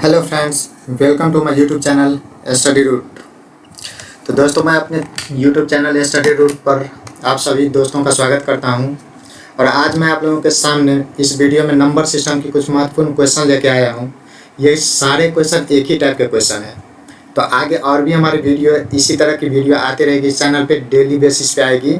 Hello friends, welcome to my YouTube channel study route. तो दोस्तों, मैं अपने यूट्यूब चैनल स्टडी रूट पर आप सभी दोस्तों का स्वागत करता हूं। और आज मैं आप लोगों के सामने इस वीडियो में नंबर सिस्टम की कुछ महत्वपूर्ण क्वेश्चन लेके आया हूं। ये सारे क्वेश्चन एक ही टाइप के क्वेश्चन हैं। तो आगे और भी हमारी वीडियो इसी तरह की वीडियो आती रहेगी। इस चैनल पे डेली बेसिस पे आएगी।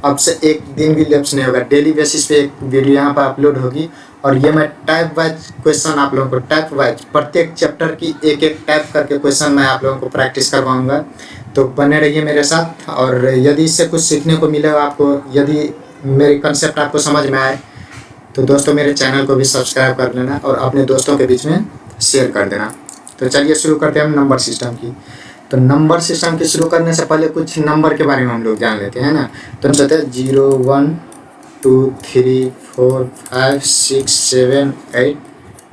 अब से एक दिन भी लैप्स नहीं होगा। डेली बेसिस पे एक वीडियो यहाँ पर अपलोड होगी। और ये मैं टाइप वाइज क्वेश्चन आप लोगों को टाइप वाइज प्रत्येक चैप्टर की एक एक टाइप करके क्वेश्चन मैं आप लोगों को प्रैक्टिस करवाऊंगा। तो बने रहिए मेरे साथ। और यदि इससे कुछ सीखने को मिलेगा आपको, यदि मेरे कंसेप्ट आपको समझ में आए, तो दोस्तों मेरे चैनल को भी सब्सक्राइब कर लेना और अपने दोस्तों के बीच में शेयर कर देना। तो चलिए शुरू करते हैं हम नंबर सिस्टम की। तो नंबर सिस्टम की शुरू करने से पहले कुछ नंबर के बारे में हम लोग जान लेते हैं ना। तो हम कहते हैं 0 1 2 3 4 5 6 7 8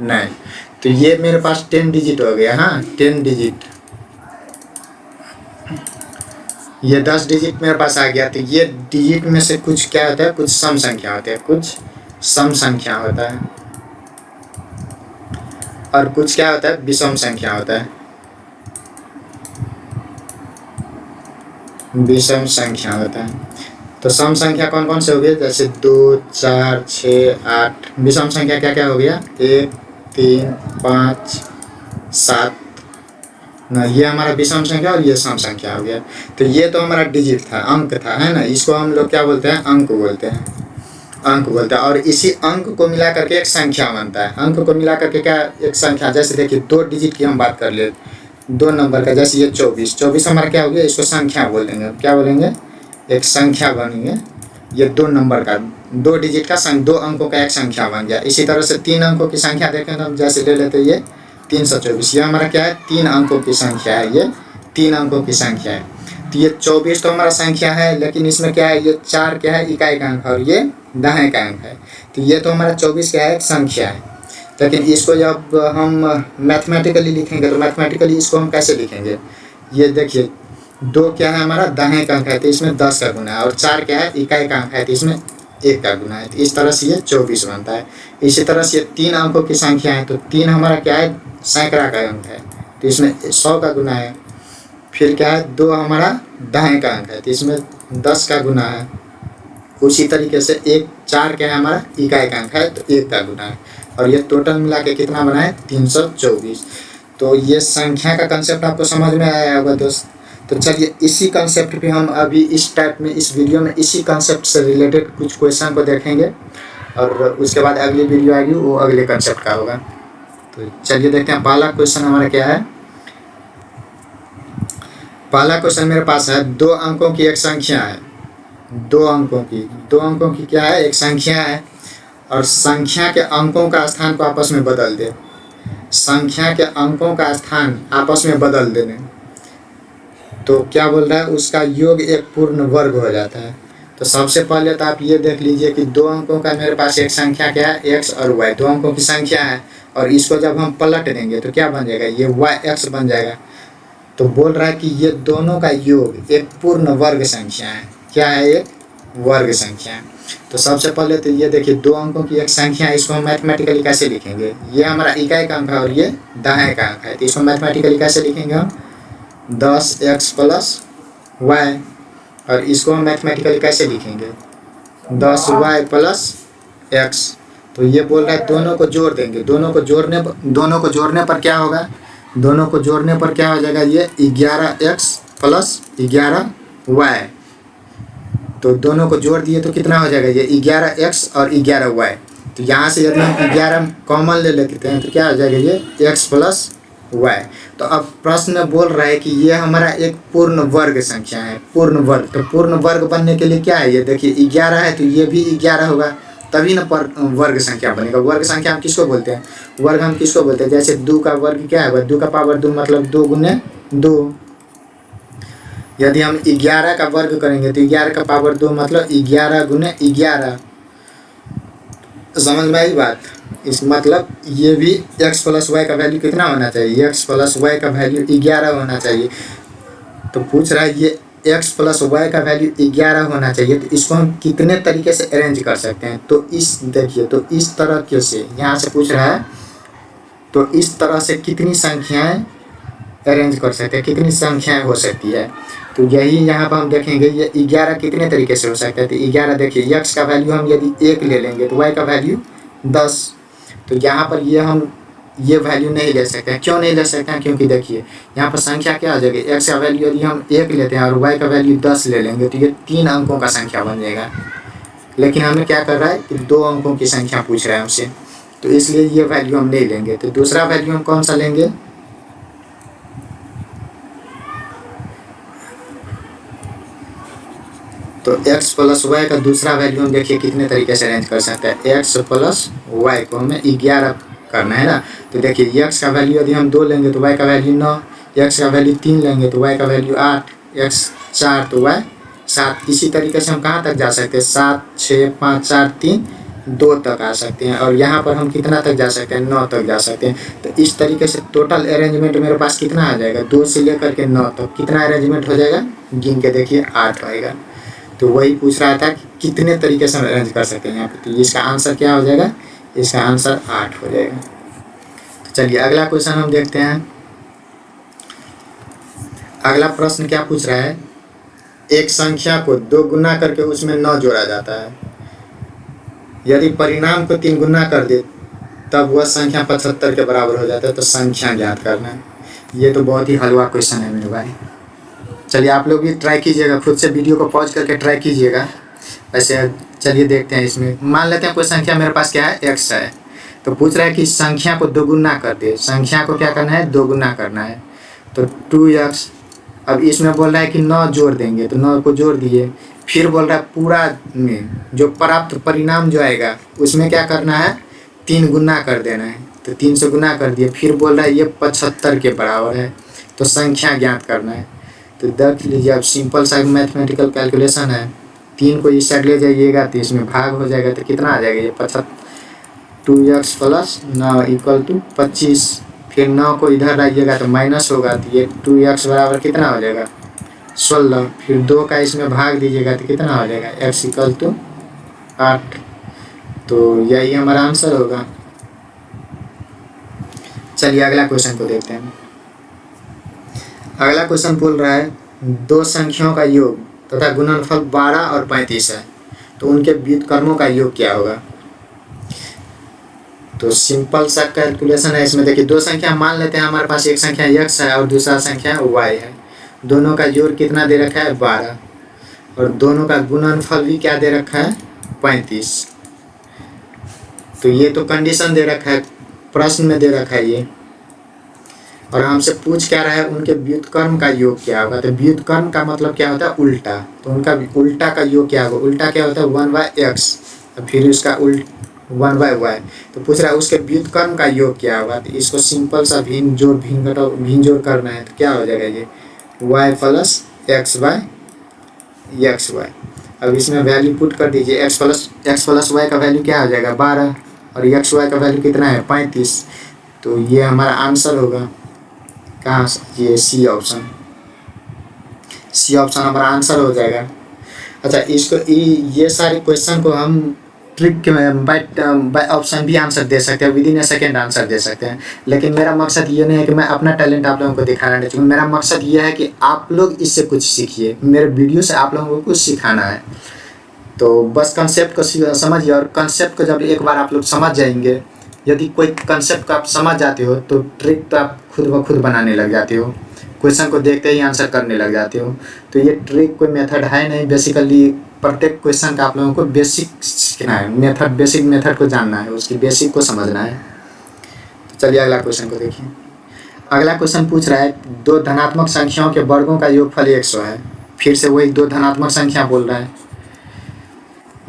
9। तो ये मेरे पास 10 डिजिट हो गया। हाँ, 10 डिजिट। ये 10 डिजिट मेरे पास आ गया। तो ये डिजिट में से कुछ क्या होता है, कुछ सम संख्या होते हैं, कुछ सम संख्या होता है और कुछ क्या होता है, विषम संख्या होता है। विषम संख्या होता है। तो सम संख्या कौन कौन से हो गए, जैसे 2 4 6 8। विषम संख्या क्या क्या हो गया, 1 3 5 7 ना। ये हमारा विषम संख्या और ये सम संख्या हो गया। तो ये तो हमारा डिजिट था, अंक था, है ना। इसको हम लोग क्या बोलते हैं, अंक बोलते हैं, अंक बोलते हैं। और इसी अंक को मिला करके एक संख्या बनता है। अंक को मिला करके क्या, एक संख्या। जैसे देखिए 2 डिजिट की हम बात कर ले, 2 नंबर का। जैसे ये 24 हमारा क्या हो गया, इसको संख्या बोल देंगे। क्या बोलेंगे, एक संख्या बनेंगे। ये 2 नंबर का, 2 डिजिट का 2 अंकों का एक संख्या बन गया। इसी तरह से 3 अंकों की संख्या देखें तो हम जैसे ले लेते हैं ये 324। ये हमारा क्या है, 3 अंकों की संख्या है। ये 3 अंकों की संख्या है। तो ये 24 तो हमारा संख्या है, लेकिन इसमें क्या है, ये 4 क्या है, इकाई का अंक, और ये दहाई का अंक है। तो ये तो हमारा 24 क्या है, एक संख्या है। लेकिन इसको जब हम मैथमेटिकली लिखेंगे तो मैथमेटिकली इसको हम कैसे लिखेंगे, ये देखिए 2 क्या है हमारा, दहाई का अंक है, तो इसमें 10 का गुना है। और 4 क्या है, इकाई का अंक है, तो इसमें 1 का गुना है। तो इस तरह से ये 24 बनता है। इसी तरह से 3 अंकों की संख्या है। तो 3 हमारा क्या है, सैकड़ा का अंक है, तो इसमें 100 का गुना है। फिर क्या है, 2 हमारा दहाई का अंक है, तो इसमें 10 का गुना है। उसी तरीके से 4 क्या है हमारा, इकाई का अंक है, तो 1 का गुना है। और ये टोटल मिला के कितना बना है, 324। तो ये संख्या का कंसेप्ट आपको समझ में आया होगा दोस्त। तो चलिए इसी कंसेप्ट पे हम अभी इस टाइप में, इस वीडियो में इसी कंसेप्ट से रिलेटेड कुछ क्वेश्चन को देखेंगे। और उसके बाद अगली वीडियो आएगी, वो अगले कंसेप्ट का होगा। तो चलिए देखते हैं पहला क्वेश्चन हमारा क्या है। पहला क्वेश्चन मेरे पास है, 2 अंकों की एक संख्या है। 2 अंकों की क्या है, एक संख्या है। और संख्या के अंकों का स्थान को आपस में बदल दे। संख्या के अंकों का स्थान आपस में बदल देने, तो क्या बोल रहा है, उसका योग एक पूर्ण वर्ग हो जाता है। तो सबसे पहले तो आप ये देख लीजिए कि 2 अंकों का मेरे पास एक संख्या क्या है, x और y। 2 अंकों की संख्या है और इसको जब हम पलट देंगे तो क्या बन जाएगा, ये yx बन जाएगा। तो बोल रहा है कि ये दोनों का योग एक पूर्ण वर्ग संख्या है। क्या है, एक वर्ग संख्या है। तो सबसे पहले तो ये देखिए 2 अंकों की एक संख्या है। इसको हम मैथमेटिकली कैसे लिखेंगे, ये हमारा इकाई का अंक है और ये दहाई का अंक है। तो इसको मैथमेटिकली कैसे लिखेंगे हम, 10x प्लस y। और इसको हम मैथमेटिकली कैसे लिखेंगे, 10y प्लस x। तो ये बोल रहा है दोनों को जोड़ देंगे। दोनों को जोड़ने पर क्या होगा, दोनों को जोड़ने पर क्या हो जाएगा, ये 11x प्लस 11y। तो दोनों को जोड़ दिए तो कितना हो जाएगा, ये 11x और 11y। तो यहाँ से यदि हम 11 कॉमन ले लेते हैं तो क्या हो जाएगा, ये x प्लस y। तो अब प्रश्न बोल रहा है कि ये हमारा एक पूर्ण वर्ग संख्या है, पूर्ण वर्ग। तो पूर्ण वर्ग बनने के लिए क्या है, ये देखिए 11 है तो ये भी 11 होगा, तभी ना वर्ग संख्या बनेगा। वर्ग संख्या हम किसको बोलते हैं, वर्ग हम किसको बोलते हैं, जैसे 2 का वर्ग क्या है, 2 का पावर 2 मतलब 2 गुने 2। यदि हम 11 का वर्ग करेंगे तो 11 का पावर 2 मतलब 11 गुने 11। समझ में आई बात। इस मतलब ये भी x प्लस वाई का वैल्यू कितना होना चाहिए, x प्लस वाई का वैल्यू 11 होना चाहिए। तो पूछ रहा है ये x प्लस वाई का वैल्यू 11 होना चाहिए। तो इसको हम कितने तरीके से अरेंज कर सकते हैं, तो इस देखिए, तो इस तरह के से यहाँ से पूछ रहा है तो इस तरह से कितनी संख्याएं अरेंज कर सकते हैं, कितनी संख्याएं हो सकती है। तो यही यहाँ पर हम देखेंगे ये 11 कितने तरीके से हो सकता है। तो 11 देखिए x का वैल्यू हम यदि 1 ले लेंगे तो y का वैल्यू 10। तो यहाँ पर ये हम ये वैल्यू नहीं ले सकते हैं। क्यों नहीं ले सकते हैं? क्योंकि देखिए यहाँ पर संख्या क्या हो जाएगी, x का वैल्यू यदि हम 1 लेते हैं और y का वैल्यू 10 ले लेंगे तो ये 3 अंकों का संख्या बन जाएगा। लेकिन हमें क्या कर रहा है कि 2 अंकों की संख्या पूछ रहा है हमसे, तो इसलिए ये वैल्यू हम नहीं लेंगे। तो दूसरा वैल्यू हम कौन सा लेंगे, तो x प्लस वाई का दूसरा वैल्यू हम देखिए कितने तरीके से अरेंज कर सकते हैं। x प्लस वाई को हमें 11 करना है ना। तो देखिए x का वैल्यू यदि हम 2 लेंगे तो y का वैल्यू 9, x का वैल्यू 3 लेंगे तो y का वैल्यू 8, x 4 तो y 7। इसी तरीके से हम कहाँ तक जा सकते हैं, 7 6 5 4 3 2 तक आ सकते हैं। और यहाँ पर हम कितना तक जा सकते हैं, 9 तक जा सकते हैं। तो इस तरीके से टोटल अरेंजमेंट मेरे पास कितना आ जाएगा, 2 से लेकर के 9 तक कितना अरेंजमेंट हो जाएगा, गिन के देखिए 8 आएगा। तो वही पूछ रहा था कि कितने तरीके से हम अरेंज कर सकते हैं यहाँ पे। तो इसका आंसर क्या हो जाएगा, इसका आंसर 8 हो जाएगा। तो चलिए अगला क्वेश्चन हम देखते हैं। अगला प्रश्न क्या पूछ रहा है, एक संख्या को 2 गुना करके उसमें 9 जोड़ा जाता है, यदि परिणाम को 3 गुना कर दे तब वह संख्या 75 के बराबर हो जाता है। तो संख्या ज्ञात करना है। ये तो बहुत ही हलवा क्वेश्चन है मेरे भाई। चलिए आप लोग भी ट्राई कीजिएगा, खुद से वीडियो को पॉज करके ट्राई कीजिएगा। वैसे चलिए देखते हैं इसमें। मान लेते हैं कोई संख्या मेरे पास क्या है, x है। तो पूछ रहा है कि संख्या को 2 गुना कर दे। संख्या को क्या करना है, 2 गुना करना है। तो 2x, अब इसमें बोल रहा है कि 9 जोड़ देंगे, तो 9 को जोड़ दिए। फिर बोल रहा है पूरा में जो प्राप्त परिणाम जो आएगा उसमें क्या करना है, 3 गुना कर देना है। तो 3 से गुना कर दिए। फिर बोल रहा है ये 75 के बराबर है, तो संख्या ज्ञात करना है। तो देख लीजिए, अब सिंपल सा मैथमेटिकल कैलकुलेशन है। 3 को इस साइड ले जाइएगा तो इसमें भाग हो जाएगा, तो कितना आ जाएगा ये 75। 2x plus 9 equal to 25। फिर 9 को इधर लाइएगा तो माइनस होगा, तो ये 2x बराबर कितना हो जाएगा, 16। फिर 2 का इसमें भाग दीजिएगा तो कितना हो जाएगा, x इक्वल टू 8। तो यही हमारा आंसर होगा। चलिए अगला क्वेश्चन को देखते हैं। अगला क्वेश्चन बोल रहा है 2 संख्याओं का योग तथा गुणनफल 12 और 35 है, तो उनके व्युत्क्रमों का योग क्या होगा। तो सिंपल सा कैलकुलेशन है इसमें। देखिए 2 संख्या मान लेते हैं, हमारे पास एक संख्या x है और दूसरा संख्या y है। दोनों का जोड़ कितना दे रखा है, 12, और दोनों का गुणनफल भी क्या दे रखा है, 35। तो ये तो कंडीशन दे रखा है, प्रश्न में दे रखा है ये। और हमसे पूछ क्या रहा है, उनके व्युत्क्रम का योग क्या होगा। तो व्युत्क्रम का मतलब क्या होता है, उल्टा। तो उनका उल्टा का योग क्या होगा, उल्टा क्या होता है 1/x, फिर उसका 1/y। तो पूछ रहा है उसके व्युत्क्रम का योग क्या होगा। तो इसको सिंपल सा भिन्न जोड़ करना है। तो क्या हो जाएगा ये y प्लस x/xy। अब इसमें वैल्यू पुट कर दीजिए। x प्लस y का वैल्यू क्या हो जाएगा, 12, और xy का वैल्यू कितना है, 35। तो ये हमारा आंसर होगा। कहाँ, ये सी ऑप्शन हमारा आंसर हो जाएगा। अच्छा, इसको ये सारे क्वेश्चन को हम ट्रिक के बाय ऑप्शन भी आंसर दे सकते हैं, विदिन ए सेकेंड आंसर दे सकते हैं। लेकिन मेरा मकसद ये नहीं है कि मैं अपना टैलेंट आप लोगों को दिखाना नहीं चाहिए। मेरा मकसद ये है कि आप लोग इससे कुछ सीखिए। मेरे वीडियो से आप लोगों को कुछ सिखाना है। तो बस कंसेप्ट को समझिए, और कंसेप्ट को जब एक बार आप लोग समझ जाएंगे, यदि कोई कंसेप्ट को आप समझ जाते हो तो ट्रिक तो आप खुद ब खुद बनाने लग जाते हो, क्वेश्चन को देखते ही आंसर करने लग जाते हो। तो ये ट्रिक कोई मेथड है नहीं, बेसिकली प्रत्येक क्वेश्चन का आप लोगों को बेसिक सीखना है, बेसिक मेथड को जानना है, उसकी बेसिक को समझना है। तो चलिए अगला क्वेश्चन को देखिए। अगला क्वेश्चन पूछ रहा है 2 धनात्मक संख्याओं के वर्गों का योगफल 100 है। फिर से वही 2 धनात्मक संख्या बोल रहा है,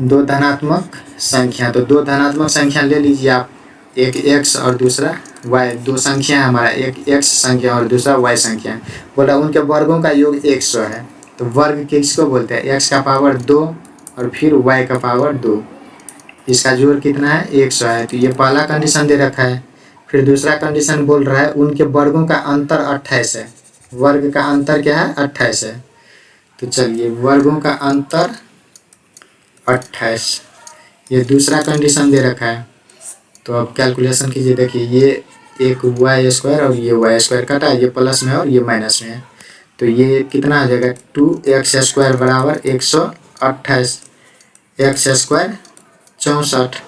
2 धनात्मक संख्या। तो 2 धनात्मक संख्या ले लीजिए आप, एक x और दूसरा y। 2 संख्या है हमारा, एक x संख्या और दूसरा y संख्या। बोला उनके वर्गों का योग 100 है। तो वर्ग किसको बोलते हैं, x का पावर 2 और फिर y का पावर 2। इसका जोड़ कितना है, 100 है। तो ये पहला कंडीशन दे रखा है। फिर दूसरा कंडीशन बोल रहा है उनके वर्गों का अंतर 28 है। वर्ग का अंतर क्या है, 28 है। तो चलिए वर्गों का अंतर 28, ये दूसरा कंडीशन दे रखा है। तो अब कैलकुलेशन कीजिए। देखिए ये एक वाई स्क्वायर और ये वाई स्क्वायर कटा, ये प्लस में और ये माइनस में है, तो ये कितना आ जाएगा 2x² बराबर 128, एक्स स्क्वायर 64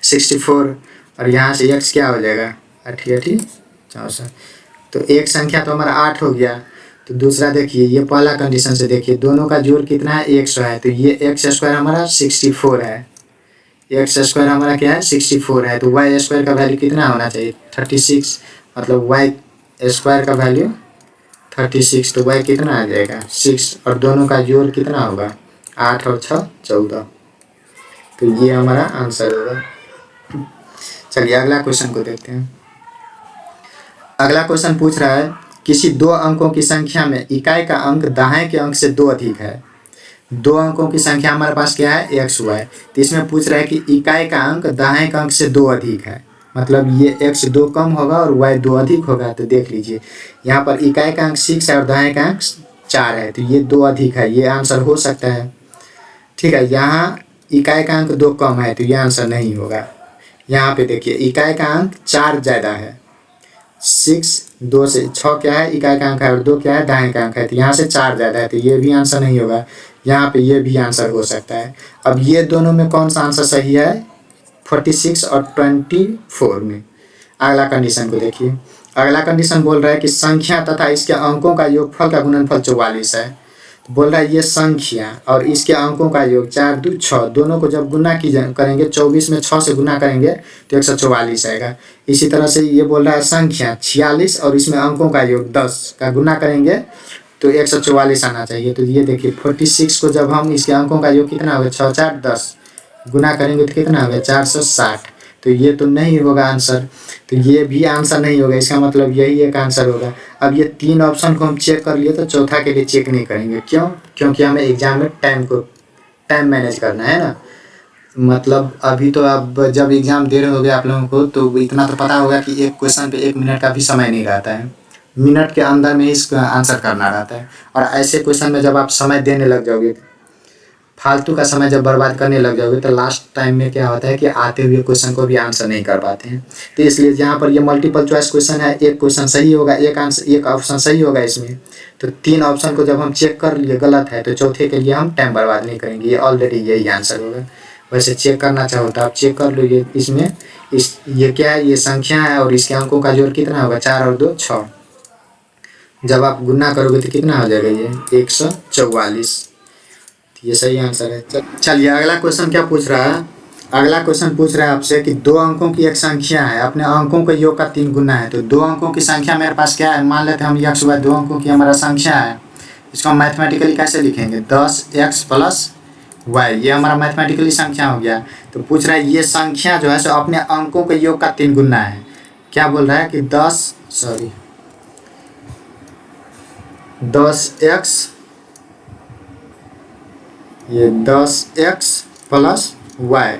64, और यहाँ से x क्या हो जाएगा 88 64। तो एक संख्या तो हमारा 8 हो गया। तो दूसरा देखिए, ये पहला कंडीशन से देखिए, दोनों का जोड़ कितना है 100 है, तो ये x² हमारा 64 है, x² हमारा क्या है 64 है, तो y² का वैल्यू कितना होना चाहिए 36, मतलब y² का वैल्यू 36, तो y कितना आ जाएगा 6, और दोनों का जोड़ कितना होगा 8 और 6 14, तो ये हमारा आंसर होगा। चलिए अगला क्वेश्चन को देखते हैं। अगला क्वेश्चन पूछ रहा है किसी दो अंकों की संख्या में इकाई का अंक दाएं के अंक से 2 अधिक है। दो अंकों की संख्या हमारे पास क्या है x y, तो इसमें पूछ रहा है कि इकाई का अंक दाएं के अंक से 2 अधिक है, मतलब ये x 2 कम होगा और y 2 अधिक होगा। तो देख लीजिए यहाँ पर इकाई का अंक 6 है और दाएं का अंक 4 है, तो ये 2 अधिक है, ये आंसर हो सकता है। ठीक है, यहाँ इकाई का अंक 2 कम है, तो ये आंसर नहीं होगा। यहाँ पे देखिए इकाई का अंक 4 ज़्यादा है, 6 2 से 6 क्या है इकाई का अंक है और 2 क्या है दाएं का अंक है, तो यहाँ से 4 ज़्यादा है, तो ये भी आंसर नहीं होगा। यहाँ पे ये भी आंसर हो सकता है। अब ये दोनों में कौन सा आंसर सही है 46 और 24 में। अगला कंडीशन को देखिए। अगला कंडीशन बोल रहा है कि संख्या तथा इसके अंकों का योगफल का गुणनफल 44 है। तो बोल रहा है ये संख्या और इसके अंकों का योग 4 2 6 दोनों को जब गुना करेंगे 24 में 6 से गुना करेंगे तो 144 आएगा। इसी तरह से ये बोल रहा है संख्या 46 और इसमें अंकों का योग 10 का गुना करेंगे तो 144 आना चाहिए। तो ये देखिए 46 को जब हम इसके अंकों का योग कितना होगा 6 4 10 गुना करेंगे तो कितना होगा 460, तो ये तो नहीं होगा आंसर, तो ये भी आंसर नहीं होगा। इसका मतलब यही एक आंसर होगा। अब ये 3 ऑप्शन को हम चेक कर लिए तो चौथा के लिए चेक नहीं करेंगे, क्यों? क्योंकि हमें एग्जाम में टाइम मैनेज करना है ना। मतलब अभी तो अब जब एग्जाम दे रहे होगे आप लोगों को तो इतना तो पता होगा कि एक क्वेश्चन पे 1 मिनट का भी समय नहीं रहता है, मिनट के अंदर में इसका आंसर करना रहता है। और ऐसे क्वेश्चन में जब आप समय देने लग जाओगे, फालतू का समय जब बर्बाद करने लग जाओगे तो लास्ट टाइम में क्या होता है कि आते हुए क्वेश्चन को भी आंसर नहीं कर पाते हैं। तो इसलिए यहाँ पर ये मल्टीपल चॉइस क्वेश्चन है, एक क्वेश्चन सही होगा, एक ऑप्शन सही होगा इसमें, तो 3 ऑप्शन को जब हम चेक कर लिए गलत है तो चौथे के लिए हम टाइम बर्बाद नहीं करेंगे, ये ऑलरेडी यही आंसर होगा। वैसे चेक करना चाहो तो आप चेक कर लो। ये इसमें ये क्या है, ये संख्या है और इसके अंकों का जोड़ कितना होगा 4 और 2 6, जब आप गुना करोगे तो कितना हो जाएगा ये 144, ये सही आंसर है। चलिए अगला क्वेश्चन क्या पूछ रहा है। अगला क्वेश्चन पूछ रहा है आपसे कि 2 अंकों की एक संख्या है, अपने अंकों के योग का 3 गुना है। तो 2 अंकों की संख्या मेरे पास क्या है, मान लेते हैं हम x y 2 अंकों की हमारा संख्या है। इसको हम मैथमेटिकली कैसे लिखेंगे 10x प्लस y, ये हमारा मैथमेटिकली संख्या हो गया। तो पूछ रहा है ये संख्या जो है सो अपने अंकों के योग का 3 गुना है। क्या बोल रहा है कि 10x ये 10x प्लस y,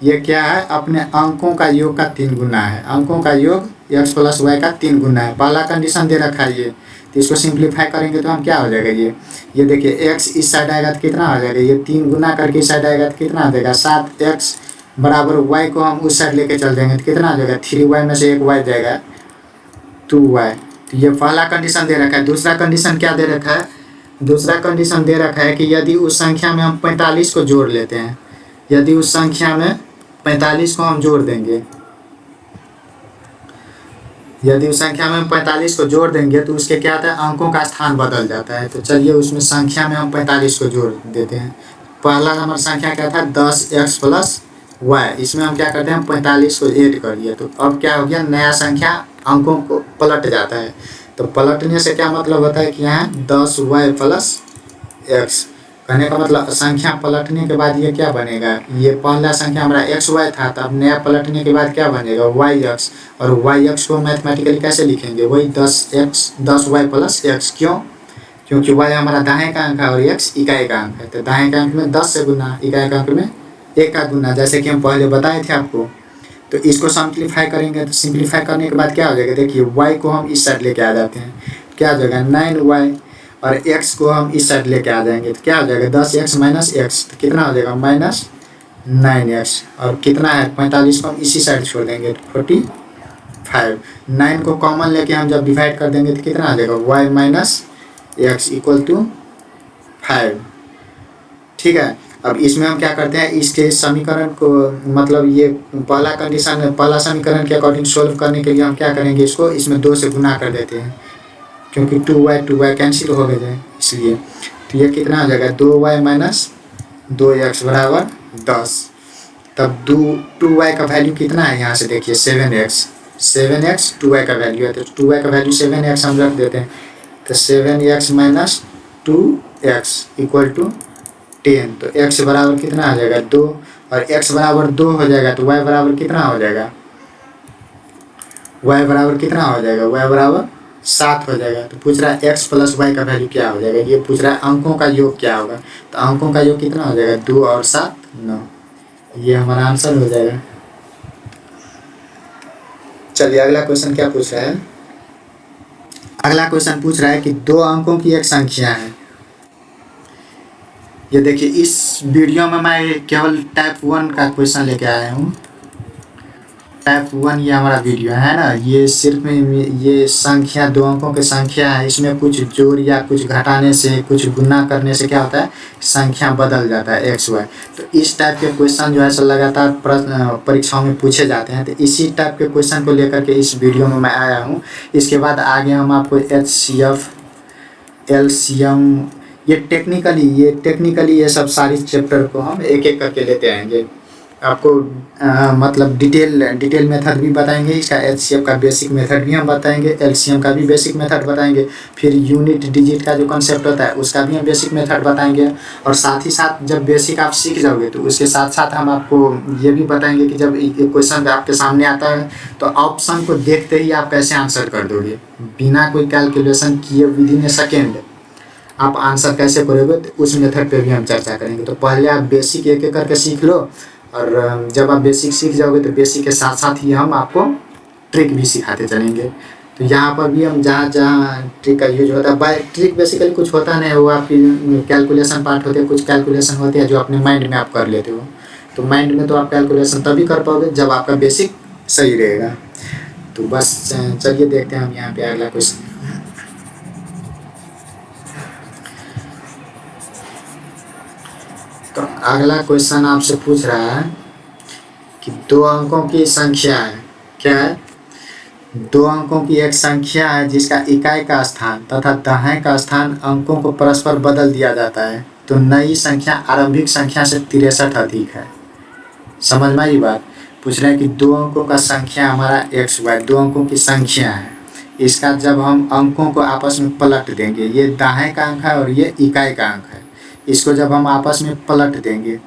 ये क्या है अपने अंकों का योग का 3 गुना है। अंकों का योग x प्लस y का 3 गुना है। पहला कंडीशन दे रखा है ये, तो इसको सिंप्लीफाई करेंगे तो हम क्या हो जाएगा ये देखिए x इस साइड आएगा तो कितना हो जाएगा, ये 3 गुना करके इस साइड आएगा तो कितना आ जाएगा 7x बराबर y को हम उस साइड लेके चल जाएंगे तो कितना आ जाएगा 3y में से एक y जाएगा 2y। तो ये पहला कंडीशन दे रखा है। दूसरा कंडीशन क्या दे रखा है, दूसरा कंडीशन दे रखा है कि यदि उस संख्या में हम 45 को जोड़ लेते हैं, यदि उस संख्या में 45 को हम जोड़ देंगे, यदि उस संख्या में हम 45 को जोड़ देंगे तो उसके क्या होता है अंकों का स्थान बदल जाता है। तो चलिए उसमें संख्या में हम 45 को जोड़ देते हैं। पहला हमारा संख्या क्या था 10x प्लस y, इसमें हम क्या करते हैं 45 को ऐड कर दिया, तो अब क्या हो गया नया संख्या अंकों को पलट जाता है। तो पलटने से क्या मतलब होता है कि यहाँ 10y प्लस x, कहने का मतलब संख्या पलटने के बाद ये क्या बनेगा, ये पहला संख्या हमारा xy था, तो अब नया पलटने के बाद क्या बनेगा yx, और yx को मैथमेटिकली कैसे लिखेंगे वही 10y प्लस x। क्यों? क्योंकि y हमारा दाएं का अंक है और x इकाई का अंक है, तो दाएं का अंक में 10 से गुना, इकाई का अंक में 1 का गुना, जैसे कि हम पहले बताए थे आपको। तो इसको सिंप्लीफाई करेंगे, तो सिंप्लीफाई करने के बाद क्या हो जाएगा देखिए y को हम इस साइड लेके आ जाते हैं, क्या हो जाएगा 9y, और x को हम इस साइड लेके आ जाएंगे तो क्या हो जाएगा 10x माइनस x, तो कितना हो जाएगा -9x, और कितना है 45 को हम इसी साइड छोड़ देंगे तो 45 5। 9 को कॉमन लेके हम जब डिवाइड कर देंगे तो कितना आ जाएगा, y minus x equal to 5। ठीक है, अब इसमें हम क्या करते हैं, इसके समीकरण को मतलब ये पहला कंडीशन, पहला समीकरण के अकॉर्डिंग सोल्व करने के लिए हम क्या करेंगे, इसको इसमें 2 से गुना कर देते हैं, क्योंकि 2y कैंसिल हो गए इसलिए। तो ये कितना आ जाएगा, 2y माइनस 2x बराबर 10। तब 2y का वैल्यू कितना है, यहाँ से देखिए 7x 2y का वैल्यू है, तो 2y का वैल्यू 7x हम रख देते हैं। तो 7x minus 2x equal to 10। तो x बराबर कितना आ जाएगा 2, और x बराबर 2 हो जाएगा तो y बराबर कितना हो जाएगा, y बराबर कितना हो जाएगा, y बराबर 7 हो जाएगा। तो पूछ रहा है x प्लस y का वैल्यू क्या हो जाएगा, ये पूछ रहा है अंकों का योग क्या होगा। तो अंकों का योग कितना हो जाएगा, 2 और 7 9, ये हमारा आंसर हो जाएगा। चलिए अगला क्वेश्चन क्या पूछ रहा है। अगला क्वेश्चन पूछ रहा है कि 2 अंकों की एक संख्या है। ये देखिए इस वीडियो में मैं केवल टाइप 1 का क्वेश्चन लेके आया हूँ। टाइप 1 ये हमारा वीडियो है ना, ये सिर्फ ये संख्या 2 अंकों की संख्या है, इसमें कुछ जोड़ या कुछ घटाने से, कुछ गुना करने से क्या होता है, संख्या बदल जाता है एक्स वाई। तो इस टाइप के क्वेश्चन जो है सो लगातार परीक्षाओं में पूछे जाते हैं। तो इसी टाइप के क्वेश्चन को लेकर के इस वीडियो में मैं आया हूँ। इसके बाद आगे हम आपको HCF LCM ये टेक्निकली ये सब सारी चैप्टर को हम एक एक करके लेते आएंगे। आपको मतलब डिटेल मेथड भी बताएंगे, इसका HCF का बेसिक मेथड भी हम बताएंगे, LCM का भी बेसिक मेथड बताएंगे, फिर यूनिट डिजिट का जो कॉन्सेप्ट होता है उसका भी हम बेसिक मेथड बताएंगे। और साथ ही साथ जब बेसिक आप सीख जाओगे तो उसके साथ साथ हम आपको ये भी बताएंगे कि जब क्वेश्चन आपके सामने आता है तो ऑप्शन को देखते ही आप कैसे आंसर कर दोगे, बिना कोई कैलकुलेशन किए विदिन ए सेकेंड आप आंसर कैसे करोगे, तो उस मेथड पे भी हम चर्चा करेंगे। तो पहले आप बेसिक एक एक करके सीख लो, और जब आप बेसिक सीख जाओगे तो बेसिक के साथ साथ ही हम आपको ट्रिक भी सिखाते चलेंगे। तो यहाँ पर भी हम जहाँ ट्रिक का यूज होता है, बाय ट्रिक बेसिकली कुछ होता नहीं है, वो आपकी कैलकुलेशन पार्ट होते हैं, कुछ कैलकुलेशन होते हैं जो अपने माइंड में आप कर लेते हो। तो माइंड में तो आप कैलकुलेशन तभी कर पाओगे जब आपका बेसिक सही रहेगा। तो बस चलिए देखते हैं हम यहाँ पे अगला क्वेश्चन। तो अगला क्वेश्चन आपसे पूछ रहा है कि 2 अंकों की संख्या है, क्या है, 2 अंकों की एक संख्या है जिसका इकाई का स्थान तथा दहाई का स्थान अंकों को परस्पर बदल दिया जाता है, तो नई संख्या आरंभिक संख्या से 63 अधिक है। समझ में आई बात। पूछ रहे हैं कि 2 अंकों का संख्या हमारा एक्स वाई 2 अंकों की संख्या है, इसका जब हम अंकों को आपस में पलट देंगे, ये दाएं का अंक है और ये इकाई का अंक है, इसको जब हम आपस में पलट देंगे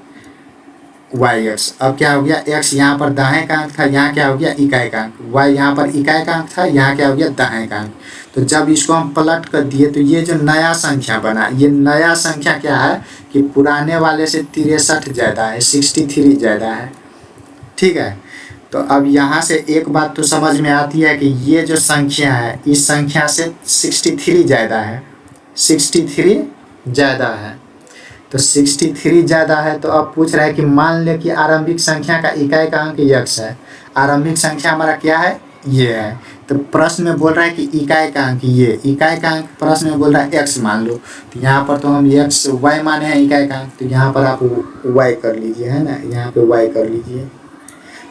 वाई एक्स, अब क्या हो गया, एक्स यहाँ पर दाएं का अंक था, यहाँ क्या हो गया इकाई का अंक, वाई यहाँ पर इकाई का अंक था, यहाँ क्या हो गया दाएं का अंक। तो जब इसको हम पलट कर दिए तो ये जो नया संख्या बना, ये नया संख्या क्या है कि पुराने वाले से 63 ज़्यादा है, 63 ज़्यादा है। ठीक है, तो अब यहाँ से एक बात तो समझ में आती है कि ये जो संख्या है इस संख्या से 63 ज़्यादा है, 63 ज़्यादा है। तो 63 ज़्यादा है, तो अब पूछ रहा है कि मान ले कि आरंभिक संख्या का इकाई का अंक x है, आरंभिक संख्या हमारा क्या है ये है। तो प्रश्न में बोल रहा है कि इकाई का अंक, ये इकाई का अंक प्रश्न में बोल रहा है x मान लो, तो यहाँ पर तो हम x y माने हैं इकाई का अंक, तो यहाँ पर आप y कर लीजिए, है ना, यहाँ पे y कर लीजिए।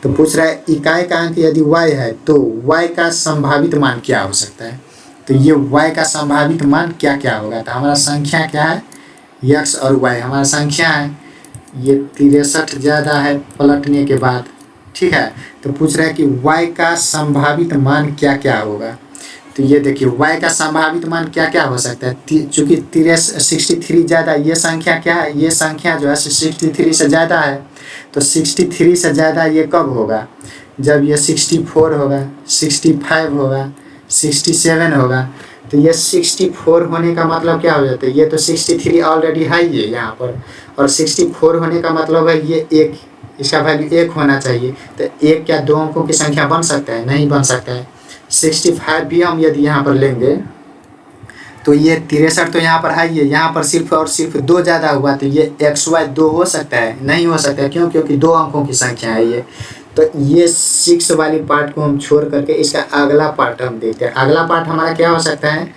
तो पूछ रहा है इकाई का अंक यदि y है तो y का संभावित मान क्या हो सकता है। तो ये y का संभावित मान क्या क्या होगा, तो हमारा संख्या क्या है x और y हमारा संख्या है, ये 63 ज़्यादा है पलटने के बाद। ठीक है, तो पूछ रहा है कि y का संभावित मान क्या क्या होगा। तो ये देखिए y का संभावित मान क्या क्या हो सकता है, चूँकि 63 ज़्यादा, ये संख्या क्या है, ये संख्या जो है 63 से ज़्यादा है। तो 63 से ज़्यादा ये कब होगा, जब ये 64 होगा, 65 होगा, 67 होगा। तो ये 64 होने का मतलब क्या हो जाता है, ये तो 63 ऑलरेडी है ये यहाँ पर, और 64 होने का मतलब है ये एक, इसका वैल्यू 1 होना चाहिए। तो 1 क्या 2 अंकों की संख्या बन सकता है, नहीं बन सकता है। 65 भी हम यदि यहाँ पर लेंगे तो ये 63 तो यहाँ पर है, ये यहाँ पर सिर्फ और सिर्फ 2 ज़्यादा हुआ, तो ये XY 2 हो सकता है, नहीं हो सकता है। क्यों, क्योंकि 2 अंकों की संख्या है ये। तो ये 6 वाली पार्ट को हम छोड़ करके इसका अगला पार्ट हम देखते हैं। अगला पार्ट हमारा क्या हो सकता है,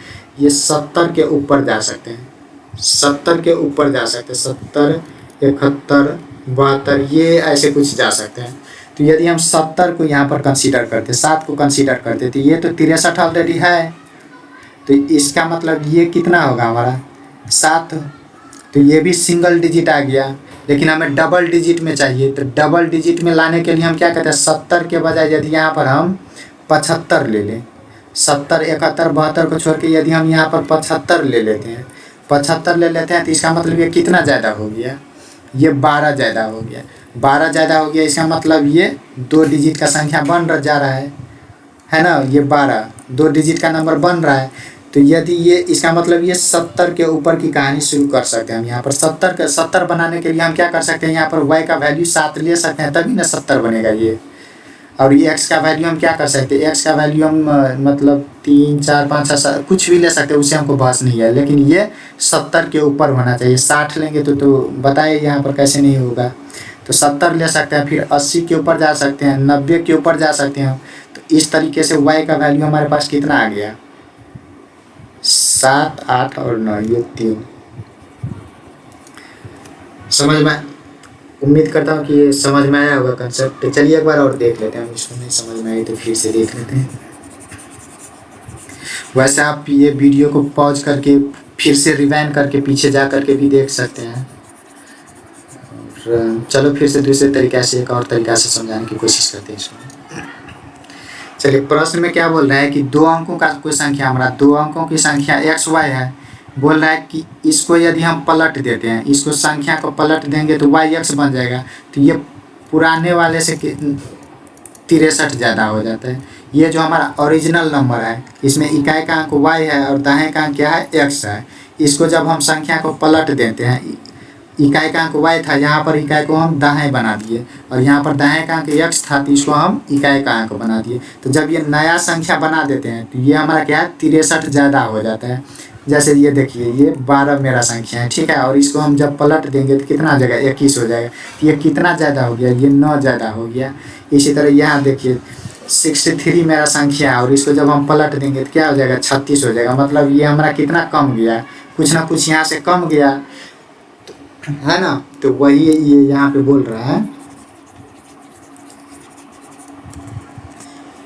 ये 70 के ऊपर जा सकते हैं, 70 के ऊपर जा सकते हैं, 70, 71, 72 ये ऐसे कुछ जा सकते हैं। तो यदि हम 70 को यहाँ पर कंसीडर करते, 7 को कंसीडर करते, तो ये तो 63 ऑलरेडी है, तो इसका मतलब ये कितना होगा हमारा 7। तो ये भी सिंगल डिजिट आ गया, लेकिन हमें डबल डिजिट में चाहिए। तो डबल डिजिट में लाने के लिए हम क्या करते हैं, 70 के बजाय यदि यहाँ पर हम 75 ले लें, 70, 71, 72 को छोड़ के यदि हम यहाँ पर 75 ले लेते हैं, 75 ले लेते हैं, तो इसका मतलब ये कितना ज़्यादा हो गया, ये 12 ज़्यादा हो गया, 12 ज़्यादा हो गया। इसका मतलब ये 2 डिजिट का संख्या बन जा रहा है ना, ये 12 2 डिजिट का नंबर बन रहा है। तो यदि ये इसका मतलब ये 70 के ऊपर की कहानी शुरू कर सकते हैं हम। यहाँ पर 70 बनाने के लिए हम क्या कर सकते हैं, यहाँ पर y का वैल्यू 7 ले सकते हैं, तभी ना 70 बनेगा ये। और ये x का वैल्यू हम क्या कर सकते हैं, x का वैल्यू हम मतलब 3, 4, 5, 6 कुछ भी ले सकते हैं, उससे हमको बहस नहीं है, लेकिन ये 70 के ऊपर होना चाहिए। 60 लेंगे तो बताइए यहाँ पर कैसे नहीं होगा। तो 70 ले सकते हैं, फिर 80 के ऊपर जा सकते हैं, 90 के ऊपर जा सकते हैं। तो इस तरीके से y का वैल्यू हमारे पास कितना आ गया, 7, 8 और 9, ये 3। समझ में, उम्मीद करता हूँ कि ये समझ में आया होगा कंसेप्ट। चलिए एक बार और देख लेते हैं, हम इसको नहीं समझ में आई तो फिर से देख लेते हैं। वैसे आप ये वीडियो को पॉज करके फिर से रिवाइंड करके पीछे जा करके भी देख सकते हैं। और चलो फिर से दूसरे तरीक़े से, एक और तरीक़ा से समझाने की कोशिश करते हैं इसको। चलिए, प्रश्न में क्या बोल रहा है कि 2 अंकों का कोई संख्या, हमारा 2 अंकों की संख्या x y है। बोल रहा है कि इसको यदि हम पलट देते हैं, इसको संख्या को पलट देंगे तो y x बन जाएगा। तो ये पुराने वाले से 63 ज़्यादा हो जाता है। ये जो हमारा ओरिजिनल नंबर है, इसमें इकाई का अंक y है और दाएं का अंक क्या है, x है। इसको जब हम संख्या को पलट देते हैं, इकाई का अंक y था, यहाँ पर इकाई को हम दाएं बना दिए, और यहाँ पर दाएं का अंक x था, तो इसको हम इकाई का अंक बना दिए। तो जब ये नया संख्या बना देते हैं तो ये हमारा क्या है, 63 ज़्यादा हो जाता है। जैसे ये देखिए, ये 12 मेरा संख्या है, ठीक है, और इसको हम जब पलट देंगे तो कितना आ जाएगा, 21 हो जाएगा। तो ये कितना ज़्यादा हो गया, ये 9 ज़्यादा हो गया। इसी तरह यहाँ देखिए 63 मेरा संख्या है, और इसको जब हम पलट देंगे तो क्या हो जाएगा, 36 हो जाएगा। मतलब ये हमारा कितना कम गया, कुछ ना कुछ यहाँ से कम गया, है ना। तो वही ये यहाँ पे बोल रहा है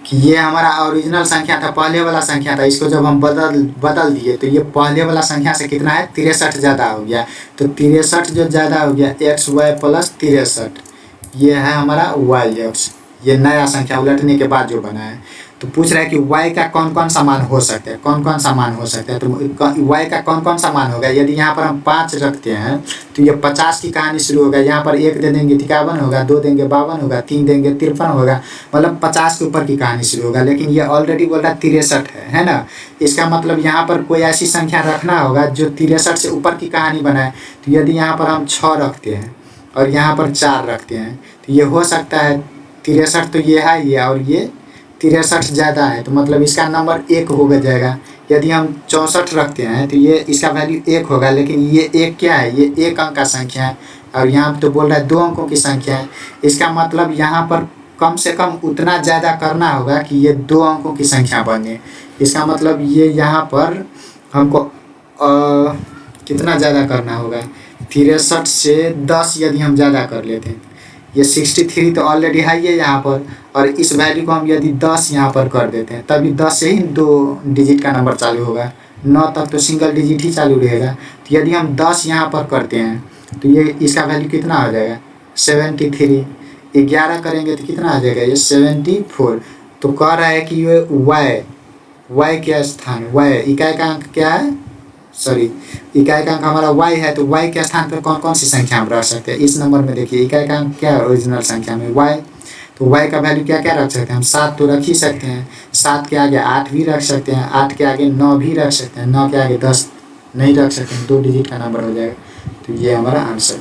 कि ये हमारा ओरिजिनल संख्या था, पहले वाला संख्या था, इसको जब हम बदल दिए तो ये पहले वाला संख्या से कितना है, 63 ज़्यादा हो गया। तो 63 जो ज़्यादा हो गया, x y प्लस 63, ये है हमारा y x, ये नया संख्या उलटने के बाद जो बना है। तो पूछ रहा है कि y का कौन कौन सा मान हो सकता है, कौन कौन सा मान हो सकता है। तो y का कौन कौन सा मान होगा, यदि यहाँ पर हम 5 रखते हैं तो ये 50 की कहानी शुरू होगा। यहाँ पर 1 दे देंगे 51 होगा, 2 देंगे 52 होगा, 3 देंगे 53 होगा, मतलब 50 के ऊपर की कहानी शुरू होगा। लेकिन ये ऑलरेडी बोल रहा है 63 है ना। इसका मतलब यहाँ पर कोई ऐसी संख्या रखना होगा जो 63 से ऊपर की कहानी बनाए। तो यदि यहाँ पर हम 6 रखते हैं और यहाँ पर 4 रखते हैं तो ये हो सकता है 63, तो ये है ये, और ये 63 ज़्यादा है, तो मतलब इसका नंबर 1 हो जाएगा। यदि हम 64 रखते हैं तो ये इसका वैल्यू 1 होगा, लेकिन ये 1 क्या है, ये 1 अंक का संख्या है, और यहाँ तो बोल रहा है 2 अंकों की संख्या है। इसका मतलब यहाँ पर कम से कम उतना ज़्यादा करना होगा कि ये 2 अंकों की संख्या बने। इसका मतलब ये यहाँ पर हमको कितना ज़्यादा करना होगा, 63 से 10 यदि हम ज़्यादा कर लेते हैं, ये 63 तो ऑलरेडी है ये यहाँ पर, और इस वैल्यू को हम यदि 10 यहाँ पर कर देते हैं, तभी 10 से ही 2 डिजिट का नंबर चालू होगा, 9 तक तो सिंगल डिजिट ही चालू रहेगा। तो यदि हम 10 यहाँ पर करते हैं तो ये इसका वैल्यू कितना हो जाएगा, 73। 11 करेंगे तो कितना आ जाएगा, ये 74। तो कह रहा है कि ये y के स्थान, y इकाई का अंक क्या है, इकाई का अंक हमारा y है, तो y के स्थान पर कौन कौन सी संख्या हम रख सकते हैं। इस नंबर में देखिए इकाई का अंक क्या है, ओरिजिनल संख्या में y, तो y का वैल्यू क्या क्या रख सकते हैं हम, 7 तो रख ही सकते हैं, 7 के आगे 8 भी रख सकते हैं, 8 के आगे 9 भी रख सकते हैं, 9 के आगे 10 नहीं रख सकते हैं, 2 डिजिट का नंबर हो जाएगा। तो ये हमारा आंसर।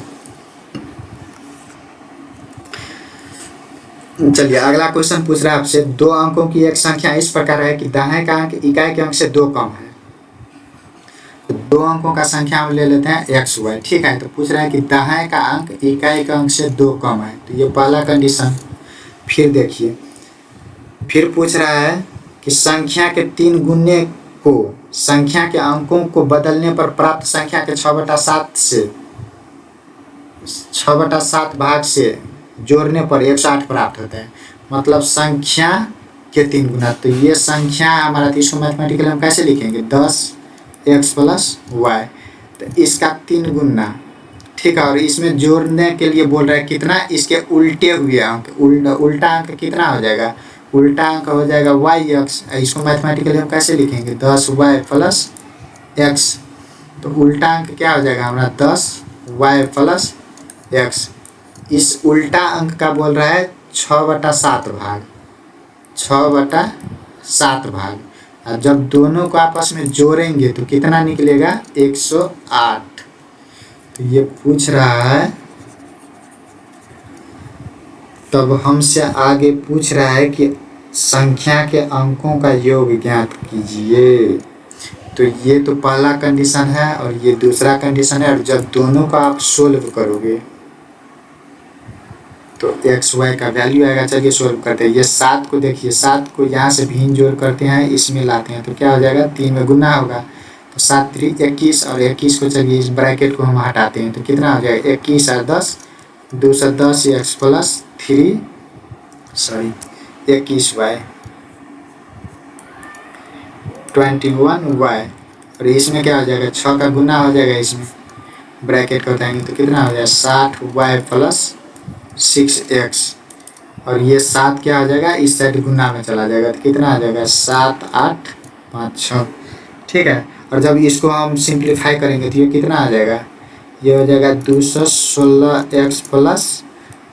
चलिए अगला क्वेश्चन पूछ रहा है आपसे, 2 अंकों की एक संख्या इस प्रकार है कि दाएं का अंक इकाई के अंक से 2 कम है। तो 2 अंकों का संख्या हम ले लेते हैं x y, ठीक है। तो पूछ रहा है कि दाएं का अंक इकाई के अंक से 2 कम है, तो ये पहला कंडीशन। फिर देखिए, फिर पूछ रहा है कि संख्या के 3 गुने को संख्या के अंकों को बदलने पर प्राप्त संख्या के 6/7 भाग से जोड़ने पर 108 प्राप्त होता है। मतलब संख्या के 3 गुना। तो ये संख्या हमारा, तो इसको मैथमेटिकली हम कैसे लिखेंगे, 10x + y। तो इसका 3 गुना, ठीक है। और इसमें जोड़ने के लिए बोल रहा है कितना, इसके उल्टे हुए अंक, उल्टा अंक कितना हो जाएगा, उल्टा अंक हो जाएगा yx। इसको मैथमेटिकली हम कैसे लिखेंगे, 10y + x। तो उल्टा अंक क्या हो जाएगा हमारा, 10y + x। इस उल्टा अंक का बोल रहा है 6/7 भाग, 6/7 भाग। और जब दोनों को आपस में जोड़ेंगे तो कितना निकलेगा, 108। तो ये पूछ रहा है, तब हमसे आगे पूछ रहा है कि संख्या के अंकों का योग ज्ञात कीजिए। तो ये तो पहला कंडीशन है और ये दूसरा कंडीशन है। और जब दोनों का आप सोल्व करोगे तो एक्स वाई का वैल्यू आएगा। चलिए सोल्व करते हैं। ये 7 को देखिए, 7 को यहाँ से भिन्न जोड़ करते हैं, इसमें लाते हैं तो क्या हो जाएगा, 3 में गुना होगा। तो 7 × 3 = 21 और 21 को चलिए इस ब्रैकेट को हम हटाते हैं तो कितना हो जाएगा, 21 और 10 210 x + 3 21y 21y। और इसमें क्या हो जाएगा, 6 का गुना हो जाएगा, इसमें ब्रैकेट को हटाएंगे तो कितना हो जाएगा, 60y + 6x। और ये 7 क्या हो जाएगा, इस साइड गुना में चला जाएगा तो कितना आ जाएगा, 7 8 5 6, ठीक है। और जब इसको हम सिंप्लीफाई करेंगे तो ये कितना आ जाएगा, ये हो जाएगा 216x +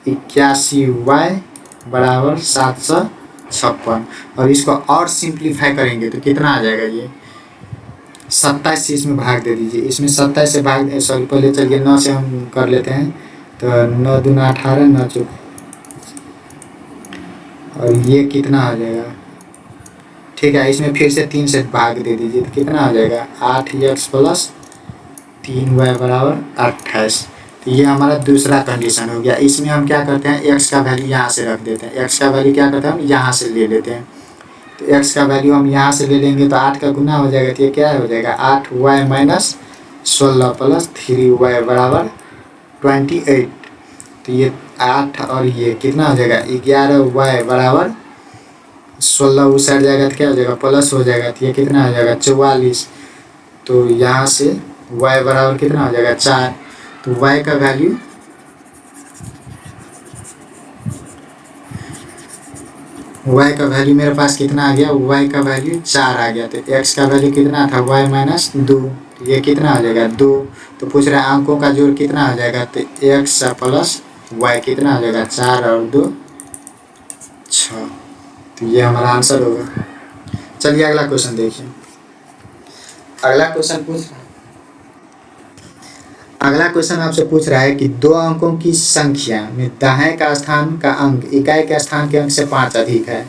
81y = 756। और इसको और सिंप्लीफाई करेंगे तो कितना आ जाएगा, ये 27 से इसमें भाग दे दीजिए। इसमें 27 से भाग, सॉरी पहले चलिए 9 से हम कर लेते हैं। तो 9 दूना 18, 9 चौक, और ये कितना हो जाएगा, ठीक है। इसमें फिर से 3 से भाग दे दीजिए तो कितना हो जाएगा, 8x + 3y = 28। तो ये हमारा दूसरा कंडीशन हो गया। इसमें हम क्या करते हैं, x का वैल्यू यहाँ से रख देते हैं। x का वैल्यू क्या करते हैं, हम यहाँ से ले लेते हैं। तो x का वैल्यू हम यहाँ से ले लेंगे तो 8 का गुना हो जाएगा तो ये क्या हो जाएगा, 8y - 16 + 3y = 28। तो ये 8 और ये कितना हो जाएगा, 11y = 16 उस साइड जाएगा तो क्या हो जाएगा, प्लस हो जाएगा तो ये कितना हो जाएगा, 44। तो यहाँ से y बराबर कितना हो जाएगा, 4। तो y का वैल्यू मेरे पास कितना आ गया, y का वैल्यू 4 आ गया। तो x का वैल्यू कितना था, y - 2। तो ये कितना हो जाएगा, 2। तो पूछ रहा है अंकों का जोड़ कितना हो जाएगा, तो x + y कितना हो जाएगा, 4 और 2 6। तो ये हमारा आंसर होगा। चलिए अगला क्वेश्चन देखिए। अगला क्वेश्चन आपसे पूछ रहा है कि 2 अंकों की संख्या में दाएं का स्थान का अंक इकाई के स्थान के अंक से 5 अधिक है।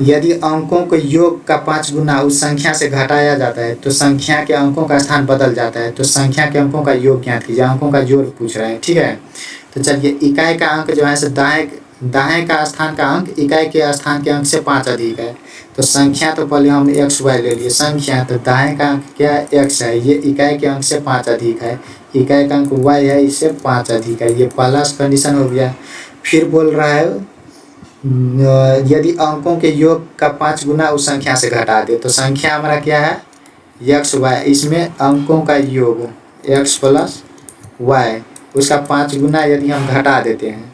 यदि अंकों को योग का 5 गुना उस संख्या से घटाया जाता है तो संख्या के अंकों का स्थान बदल जाता है। तो संख्या के अंकों का योग ज्ञात कीजिए। अंकों का जोड़ पूछ रहा है, ठीक है। तो चलिए इकाई का अंक जो है से दाएं का स्थान का अंक इकाई के स्थान के अंक से 5 अधिक है। तो संख्या तो पहले हम x y ले लिए, संख्या तो दाएं का अंक क्या है, x है, ये इकाई के अंक से 5 अधिक है, इकाई का अंक y है, इससे 5 अधिक है। ये पहला कंडीशन हो गया। फिर बोल रहा है यदि अंकों के योग का 5 गुना उस संख्या से घटा दे। तो संख्या हमारा क्या है, x y, इसमें अंकों का योग x + y, उसका 5 गुना यदि हम घटा देते हैं,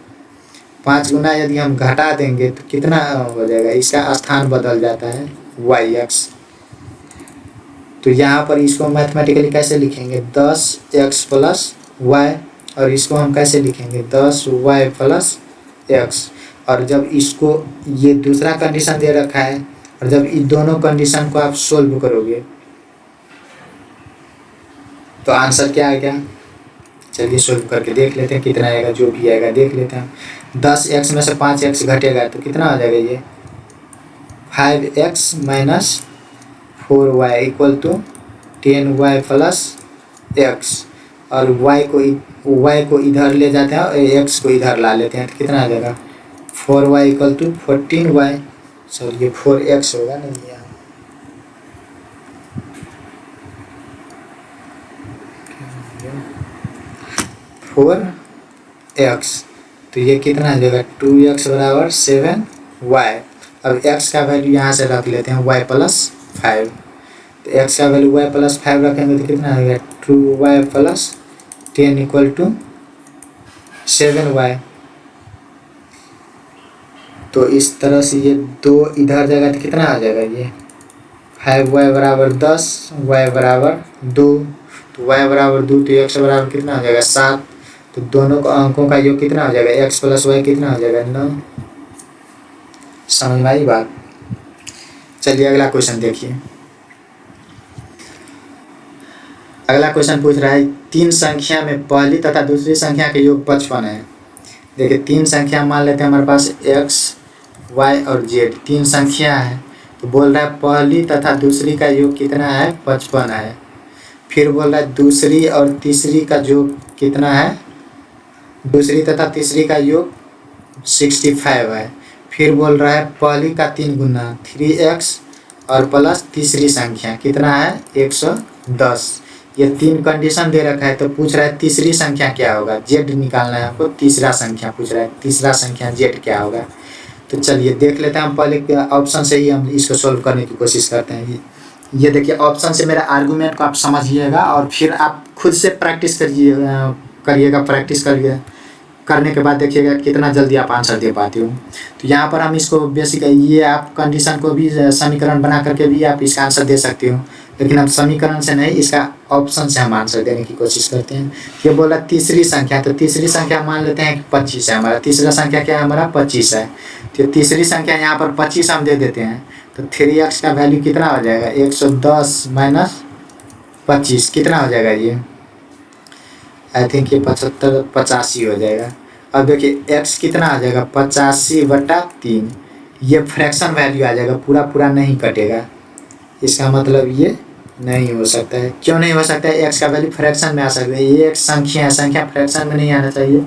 5 गुना यदि हम घटा देंगे तो कितना हो जाएगा, इसका स्थान बदल जाता है yx। तो यहाँ पर इसको मैथमेटिकली कैसे लिखेंगे, 10x + y, और इसको हम कैसे लिखेंगे, 10y + x। और जब इसको, ये दूसरा कंडीशन दे रखा है, और जब इन दोनों कंडीशन को आप सोल्व करोगे तो आंसर क्या आएगा। चलिए सोल्व करके देख लेते हैं कितना आएगा, जो भी आएगा देख लेते हैं। 10x में से 5x घटेगा तो कितना हो जाएगा, ये 5x - 4y = 10y + x। और y को इधर ले जाते हैं और x को इधर ला लेते हैं तो कितना आ जाएगा, 4y equal to 14y, sorry ये 4x होगा नहीं यहाँ, फोर एक्स, तो ये कितना आ जाएगा 2x बराबर 7y। अब x का वैल्यू यहाँ से रख लेते हैं y प्लस 5, तो x का वैल्यू y प्लस 5 रखेंगे तो कितना आ जाएगा 2y plus 10 equal to 7y। तो इस तरह से ये 2 इधर जाएगा तो कितना आ जाएगा ये 5y बराबर 10, y बराबर 2, तो y बराबर 2, तो x बराबर कितना हो जाएगा 7। तो दोनों को अंकों का योग कितना हो जाएगा x प्लस y कितना हो जाएगा 9। समझ में आई बात। चलिए अगला क्वेश्चन देखिए। अगला क्वेश्चन पूछ रहा है 3 संख्या में पहली तथा दूसरी संख्या के योग 55 है। देखिए 3 संख्या मान लेते हैं हमारे पास x, y और z, 3 संख्या है। तो बोल रहा है पहली तथा दूसरी का योग कितना है 55 है। फिर बोल रहा है दूसरी और तीसरी का योग कितना है, दूसरी तथा तीसरी का योग 65 है। फिर बोल रहा है पहली का 3 गुना 3x और प्लस तीसरी संख्या कितना है 110। ये 3 कंडीशन दे रखा है। तो पूछ रहा है तीसरी संख्या क्या होगा, z निकालना है हमको। तीसरा संख्या पूछ रहा है, तीसरा संख्या z क्या होगा। तो चलिए देख लेते हैं हम पहले ऑप्शन से ही हम इसको सोल्व करने की कोशिश करते हैं। ये देखिए ऑप्शन से मेरा आर्गूमेंट को आप समझिएगा और फिर आप खुद से प्रैक्टिस करिएगा। प्रैक्टिस करिए, करने के बाद देखिएगा कितना जल्दी आप आंसर दे पाते हो। तो यहाँ पर हम इसको बेसिक ये आप कंडीशन को भी समीकरण बना करके भी आप इसका आंसर दे सकते हो, लेकिन हम समीकरण से नहीं, इसका ऑप्शन से हम आंसर देने की कोशिश करते हैं। ये बोला तीसरी संख्या, तो तीसरी संख्या मान लेते हैं 25 है हमारा। तीसरा संख्या क्या है हमारा 25 है। तो तीसरी संख्या यहाँ पर 25 हम दे देते हैं। तो 3x का वैल्यू कितना हो जाएगा 110 माइनस 25 कितना हो जाएगा ये, आई थिंक ये 85 हो जाएगा। अब देखिए x कितना आ जाएगा 85/3, ये फ्रैक्शन वैल्यू आ जाएगा, पूरा पूरा नहीं कटेगा। इसका मतलब ये नहीं हो सकता है। क्यों नहीं हो सकता है, x का वैल्यू फ्रैक्शन में आ सकता है। ये एक संख्या है, संख्या फ्रैक्शन में नहीं आना चाहिए।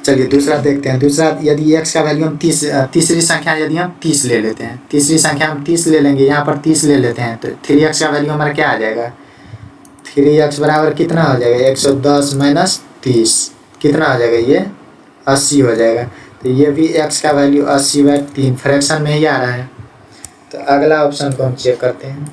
चलिए दूसरा देखते हैं। दूसरा यदि x का वैल्यू हम 30, तीसरी संख्या यदि हम 30 ले लेते हैं, तीसरी संख्या हम 30 ले लेंगे, यहाँ पर 30 ले लेते हैं, तो 3x का वैल्यू हमारा क्या आ जाएगा 3x बराबर कितना हो जाएगा 110 माइनस 30 कितना हो जाएगा ये 80 हो जाएगा। तो ये भी x का वैल्यू 80/3 फ्रैक्शन में ही आ रहा है। तो अगला ऑप्शन को हम चेक करते हैं।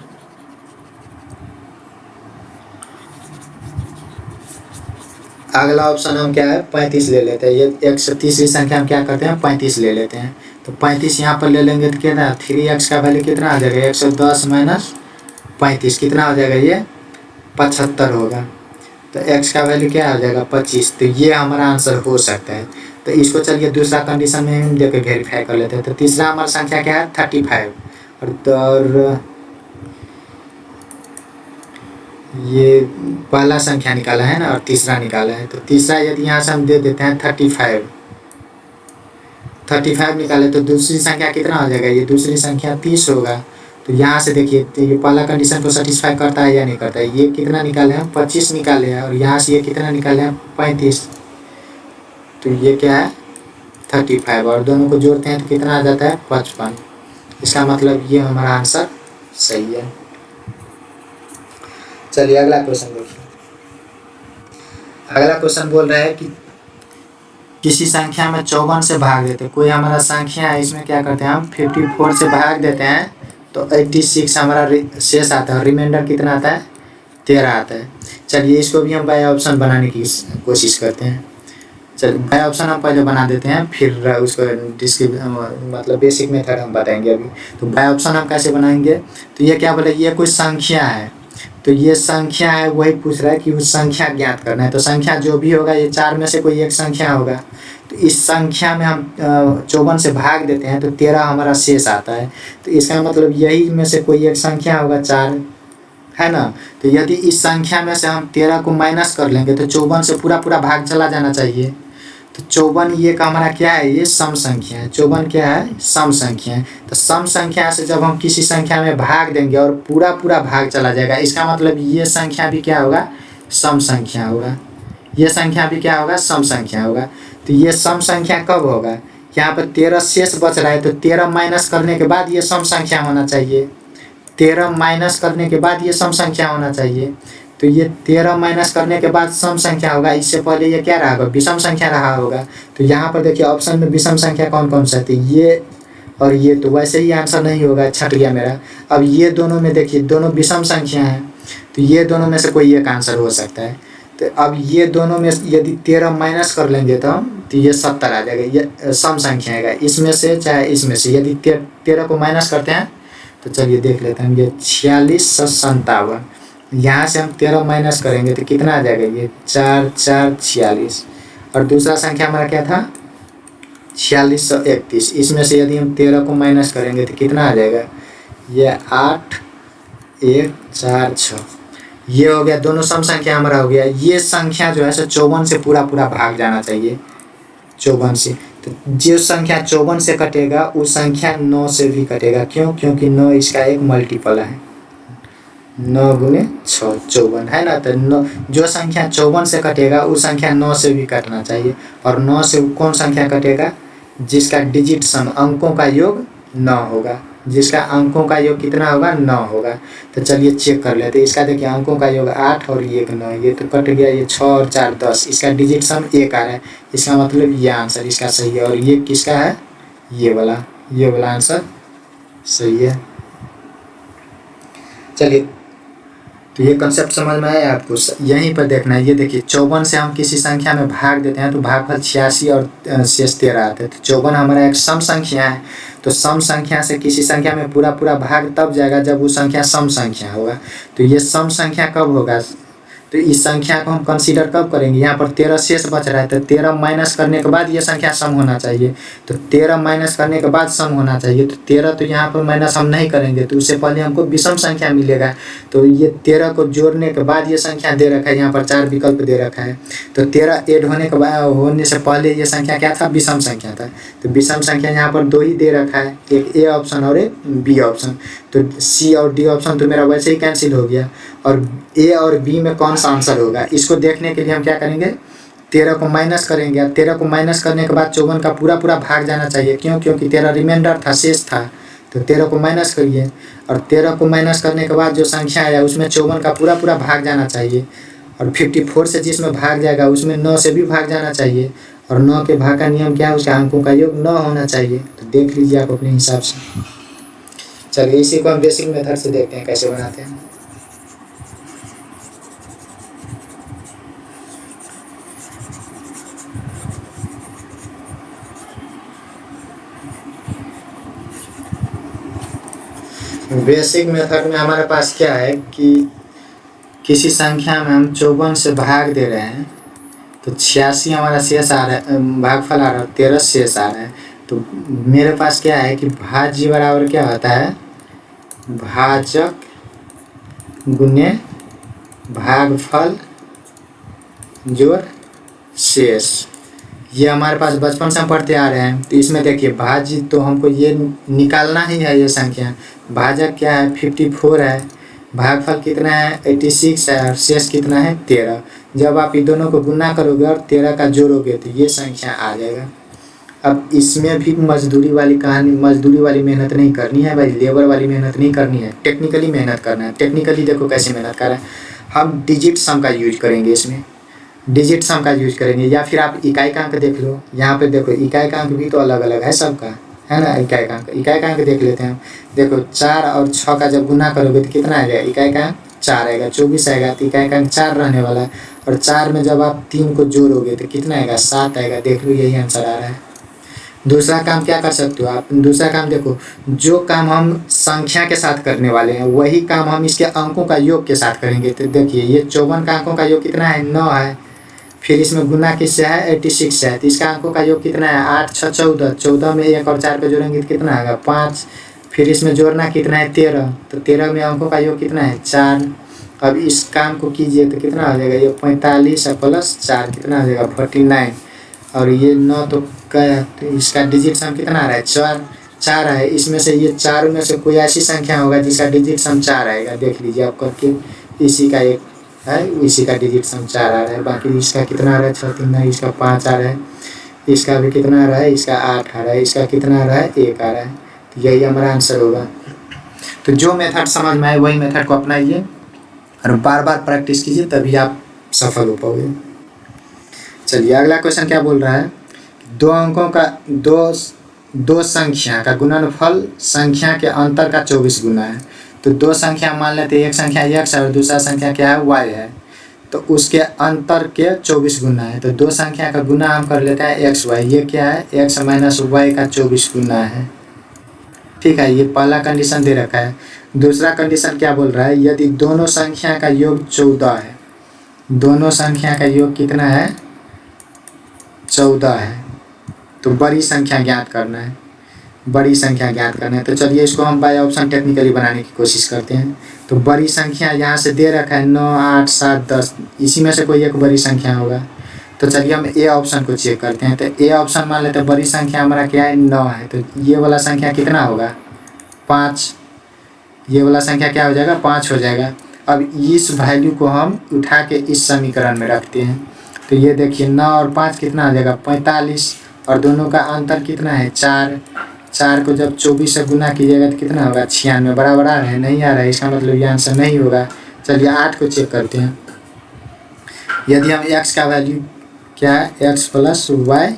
अगला ऑप्शन हम क्या है 35 ले लेते हैं। ये 130वीं संख्या हम क्या करते हैं 35 ले लेते हैं। तो 35 यहाँ पर ले लेंगे तो कितना 3x का वैल्यू कितना आ जाएगा 110 माइनस 35 कितना हो जाएगा ये 75 होगा। तो x का वैल्यू क्या आ जाएगा 25। तो ये हमारा आंसर हो सकता है। तो इसको चलिए दूसरा कंडीशन में हम देकर वेरीफाई कर लेते हैं। तो तीसरा हमारा संख्या क्या है 35 और ये पहला संख्या निकाला है ना और तीसरा निकाला है। तो तीसरा यदि यहाँ से हम दे देते हैं 35 निकाले तो दूसरी संख्या कितना हो जाएगा, ये दूसरी संख्या 30 होगा। तो यहाँ से देखिए तो ये पहला कंडीशन को सेटिस्फाई करता है या नहीं करता है। ये कितना निकाले हैं 25 निकाले हैं और यहाँ से ये कितना निकाले हैं 35। तो ये क्या है 35 और दोनों को जोड़ते हैं तो कितना आ जाता है 55। इसका मतलब ये हमारा आंसर सही है। चलिए अगला क्वेश्चन देखिए। अगला क्वेश्चन बोल रहा है कि किसी संख्या में 54 से भाग देते हैं। कोई हमारा संख्या है, इसमें क्या करते हैं हम 54 से भाग देते हैं तो 86 हमारा शेष आता है। रिमाइंडर कितना आता है 13 आता है। चलिए इसको भी हम बाय ऑप्शन बनाने की कोशिश करते हैं। चलिए बाय ऑप्शन हम पहले बना देते हैं, फिर उसको मतलब बेसिक मेथड हम बताएंगे अभी। तो बाय ऑप्शन हम कैसे बनाएंगे, तो ये क्या बोले ये कोई संख्या है, तो ये संख्या है वही पूछ रहा है कि उस संख्या ज्ञात करना है। तो संख्या जो भी होगा ये 4 में से कोई एक संख्या होगा। तो इस संख्या में हम 54 से भाग देते हैं तो 13 हमारा शेष आता है। तो इसका मतलब यही में से कोई एक संख्या होगा 4 है ना। तो यदि इस संख्या में से हम 13 को माइनस कर लेंगे तो 54 से पूरा पूरा भाग चला जाना चाहिए। तो 54 ये का हमारा क्या है, ये सम संख्या है। 54 क्या है, सम संख्या है। तो सम संख्या से जब हम किसी संख्या में भाग देंगे और पूरा पूरा भाग चला जाएगा, इसका मतलब ये संख्या भी क्या होगा, सम संख्या होगा। ये संख्या भी क्या होगा, सम संख्या होगा। तो ये सम संख्या कब होगा, यहाँ पर 13 शेष बच रहा है, तो 13 माइनस करने के बाद ये सम संख्या होना चाहिए। 13 माइनस करने के बाद ये सम संख्या होना चाहिए। तो ये 13 माइनस करने के बाद सम संख्या होगा। इससे पहले ये क्या रहा होगा? विषम संख्या रहा होगा। तो यहाँ पर देखिए ऑप्शन में विषम संख्या कौन कौन सा थी? ये और ये, तो वैसे ही आंसर नहीं होगा, छट गया मेरा। अब ये दोनों में देखिए, दोनों विषम संख्या हैं, तो ये दोनों में से कोई एक आंसर हो सकता है। तो अब ये दोनों में यदि 13 माइनस कर लेंगे तो ये 70 आ जाएगा। ये सम संख्या है, इसमें से चाहे इसमें से। यदि 13 को माइनस करते हैं तो चलिए देख लेते हैं। ये 4657, यहाँ से हम 13 माइनस करेंगे तो कितना आ जाएगा? ये 4 4 46। और दूसरा संख्या हमारा क्या था? 4631। इसमें से यदि हम 13 को माइनस करेंगे तो कितना आ जाएगा? ये 8 1 4 6। ये हो गया, दोनों सम संख्या हमारा हो गया। ये संख्या जो है 54 से पूरा भाग जाना चाहिए, 54 से। तो जो संख्या 54 से कटेगा उस संख्या 9 से भी कटेगा। क्यों? क्योंकि 9 इसका एक मल्टीपल है। 9 गुने 6 54 है ना। तो 9, जो संख्या 54 से कटेगा उस संख्या 9 से भी कटना चाहिए। और 9 से कौन संख्या कटेगा? जिसका डिजिट सम, अंकों का योग 9 होगा। जिसका अंकों का योग कितना होगा? 9 होगा। तो चलिए चेक कर लेते हैं। इसका देखिए अंकों का योग 8 और 1 9, ये तो कट गया। ये 6 और 4 10, इसका डिजिट सम 1 आ रहा है। इसका मतलब ये आंसर इसका सही है। और ये किसका है? ये वाला आंसर सही है। चलिए, तो ये कंसेप्ट समझ में आया आपको? यहीं पर देखना है। ये देखिए 54 से हम किसी संख्या में भाग देते हैं तो भागफल 86 और शेष 13 आता है। तो 54 हमारा एक सम संख्या है। तो सम संख्या से किसी संख्या में पूरा भाग तब जाएगा जब वो संख्या सम संख्या होगा। तो ये सम संख्या कब होगा? तो इस संख्या को हम कंसीडर कब करेंगे? यहाँ पर 13 शेष बच रहा है, तो 13 माइनस करने के बाद ये संख्या सम होना चाहिए। तो 13 माइनस करने के बाद सम होना चाहिए। तो 13 तो यहाँ पर माइनस हम नहीं करेंगे, तो उससे पहले हमको विषम संख्या मिलेगा। तो ये 13 को जोड़ने के बाद ये संख्या दे रखा है, यहाँ पर 4 विकल्प दे रखा है। तो 13 ऐड होने से पहले ये संख्या क्या था? विषम संख्या था। तो विषम संख्या यहाँ पर 2 ही दे रखा है, एक ए ऑप्शन और एक बी ऑप्शन। तो सी और डी ऑप्शन तो मेरा वैसे ही कैंसिल हो गया। और ए और बी में कौन सा आंसर होगा, इसको देखने के लिए हम क्या करेंगे? 13 को माइनस करेंगे। अब 13 को माइनस करने के बाद 54 का पूरा भाग जाना चाहिए। क्यों? क्योंकि 13 रिमाइंडर था, शेष था। तो 13 को माइनस करिए, और 13 को माइनस करने के बाद जो संख्या आया उसमें 54 का पूरा भाग जाना चाहिए। और 54 से जिसमें भाग जाएगा उसमें 9 से भी भाग जाना चाहिए। और 9 के भाग का नियम क्या है? उसका अंकों का योग 9 होना चाहिए। तो देख लीजिए आप अपने हिसाब से। चलिए इसी को हम बेसिक मेथड से देखते हैं कैसे बनाते हैं। बेसिक मेथड में हमारे पास क्या है कि किसी संख्या में हम 54 से भाग दे रहे हैं, तो 86 हमारा शेष आ रहा है, भागफल आ रहा है, 13 शेष आ रहा है। तो मेरे पास क्या है कि भाज्य बराबर क्या होता है? भाजक गुने भागफल जोड़ शेष। ये हमारे पास बचपन से हम पढ़ते आ रहे हैं। तो इसमें देखिए भाज्य तो हमको ये निकालना ही है। ये संख्या भाजक क्या है? 54 है। भागफल कितना है? 86 है। और शेष कितना है? 13। जब आप इन दोनों को गुना करोगे और 13 का जोड़ोगे तो ये संख्या आ जाएगा। अब इसमें भी मजदूरी वाली मेहनत नहीं करनी है भाई, लेबर वाली मेहनत नहीं करनी है, टेक्निकली मेहनत करना है। टेक्निकली देखो कैसे मेहनत कर रहे हैं हम। डिजिट सम का यूज करेंगे, इसमें डिजिट सम का यूज करेंगे। या फिर आप इकाई का अंक देख लो। यहाँ पे देखो इकाई का अंक भी तो अलग अलग है सबका, है ना। इकाई का अंक देख लेते हैं। देखो 4 और 6 का जब गुना करोगे तो कितना आएगा? इकाई का अंक 4 आएगा। 24 आएगा, तो इकाई का अंक 4 रहने वाला है। और 4 में जब आप 3 को जोड़ोगे तो कितना आएगा? 7 आएगा। देख लो यही आंसर आ रहा है। दूसरा काम क्या कर सकते हो आप? दूसरा काम देखो, जो काम हम संख्या के साथ करने वाले हैं वही काम हम इसके अंकों का योग के साथ करेंगे। तो देखिए ये 54 का अंकों का योग कितना है? 9 है। फिर इसमें गुना किससे है? 86 से है। तो इसका अंकों का योग कितना है? 8 6 14। 14 में 1 और 4 पे जोड़ेंगे तो कितना आएगा? 5। फिर इसमें जोड़ना कितना है? 13। तो 13 में अंकों का योग कितना है? 4। अब इस काम को कीजिए तो कितना हो जाएगा? ये 45 प्लस 4 कितना हो जाएगा? 49। और ये 9 तो क्या? तो इसका डिजिट सम कितना आ रहा है? 4 है। इसमें से ये 4 में से कोई ऐसी संख्या होगा जिसका डिजिट सम 4 आएगा। देख लीजिए आप करके। इसी का एक है, इसी का डिजिट सम 4 आ रहा है। बाकी इसका कितना आ रहा है? 6 3 9, इसका 5 आ रहा है। इसका भी कितना आ रहा है, इसका 8 आ रहा है, इसका कितना आ रहा है, 1 आ रहा है। तो यही हमारा आंसर होगा। तो जो मेथड समझ में आए वही मेथड को अपनाइए और बार बार प्रैक्टिस कीजिए, तभी आप सफल हो पाओगे। चलिए अगला क्वेश्चन क्या बोल रहा है, दो अंकों का दो संख्या का गुणनफल संख्या के अंतर का 24 गुना है। तो दो संख्या मान लेते हैं, एक संख्या x है और दूसरा संख्या क्या है, y है। तो उसके अंतर के 24 गुना है। तो दो संख्या का गुना हम कर लेते हैं x y। ये क्या है, x माइनस वाई का 24 गुना है। ठीक है, ये पहला कंडीशन दे रखा है। दूसरा कंडीशन क्या बोल रहा है, यदि दोनों संख्या का योग 14 है, दोनों संख्या का योग कितना है, 14 है, तो बड़ी संख्या ज्ञात करना है, बड़ी संख्या ज्ञात करना है। तो चलिए इसको हम बाय ऑप्शन टेक्निकली बनाने की कोशिश करते हैं। तो बड़ी संख्या यहाँ से दे रखा है 9, 8, 7, 10, इसी में से कोई एक बड़ी संख्या होगा। तो चलिए हम ए ऑप्शन को चेक करते हैं। तो ए ऑप्शन मान लेते हैं, बड़ी संख्या हमारा क्या है, 9 है। तो ये वाला संख्या कितना होगा, 5। ये वाला संख्या क्या हो जाएगा, 5 हो जाएगा। अब इस वैल्यू को हम उठा के इस समीकरण में रखते हैं। तो ये देखिए 9 और 5 कितना आ जाएगा, 45, और दोनों का अंतर कितना है, 4। 4 को जब 24 से गुना कीजिएगा तो कितना होगा, 96। बराबर आ रहा है, नहीं आ रहा है, इसका मतलब ये आंसर नहीं होगा। चलिए 8 को चेक करते हैं। यदि हम x का वैल्यू क्या है, x प्लस वाई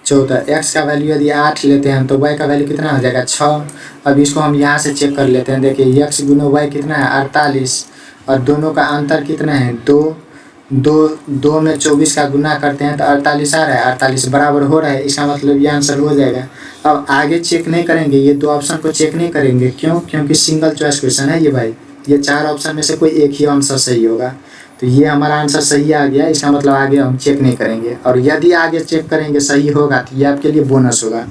14, x का वैल्यू यदि 8 लेते हैं तो y का वैल्यू कितना हो जाएगा, 6। अब इसको हम यहाँ से चेक कर लेते हैं। देखिए x गुना y कितना है, 48, और दोनों का अंतर कितना है, 2 में 24 का गुना करते हैं तो 48 आ रहा है, 48 बराबर हो रहा है, इसका मतलब ये आंसर हो जाएगा। अब आगे चेक नहीं करेंगे, ये दो ऑप्शन को चेक नहीं करेंगे। क्यों, क्योंकि सिंगल चॉइस क्वेश्चन है ये भाई। ये 4 ऑप्शन में से कोई एक ही आंसर सही होगा। तो ये हमारा आंसर सही आ गया, इसका मतलब आगे हम चेक नहीं करेंगे। और यदि आगे चेक करेंगे सही होगा तो ये आपके लिए बोनस होगा,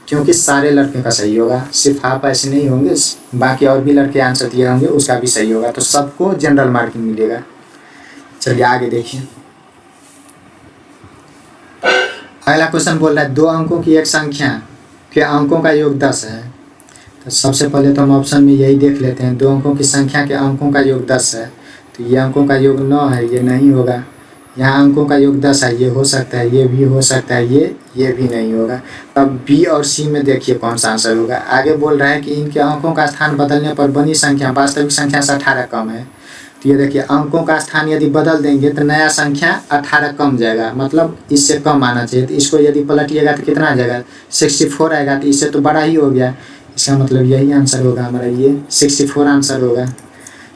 क्योंकि सारे लड़के का सही होगा, सिर्फ आप ऐसे नहीं होंगे, बाकी और भी लड़के आंसर दिए होंगे उसका भी सही होगा, तो सबको जनरल मार्किंग मिलेगा। चलिए आगे देखिए, अगला क्वेश्चन बोल रहा है, दो अंकों की एक संख्या के अंकों का योग 10 है। तो सबसे पहले तो हम ऑप्शन में यही देख लेते हैं, दो अंकों की संख्या के अंकों का योग 10 है। तो ये अंकों का योग 9 है, ये नहीं होगा। यहाँ अंकों का योग 10 है, ये हो सकता है, ये भी हो सकता है, ये भी नहीं होगा। अब बी और सी में देखिए कौन सा आंसर होगा। आगे बोल रहा है कि इनके अंकों का स्थान बदलने पर बनी संख्या वास्तविक संख्या से 18 कम है। तो ये देखिए अंकों का स्थान यदि बदल देंगे तो नया संख्या 18 कम जाएगा, मतलब इससे कम आना चाहिए। तो इसको यदि पलटिएगा तो कितना आ जाएगा, 64 आएगा। तो इससे तो बड़ा ही हो गया, इसका मतलब यही आंसर होगा हमारा, ये 64 आंसर होगा।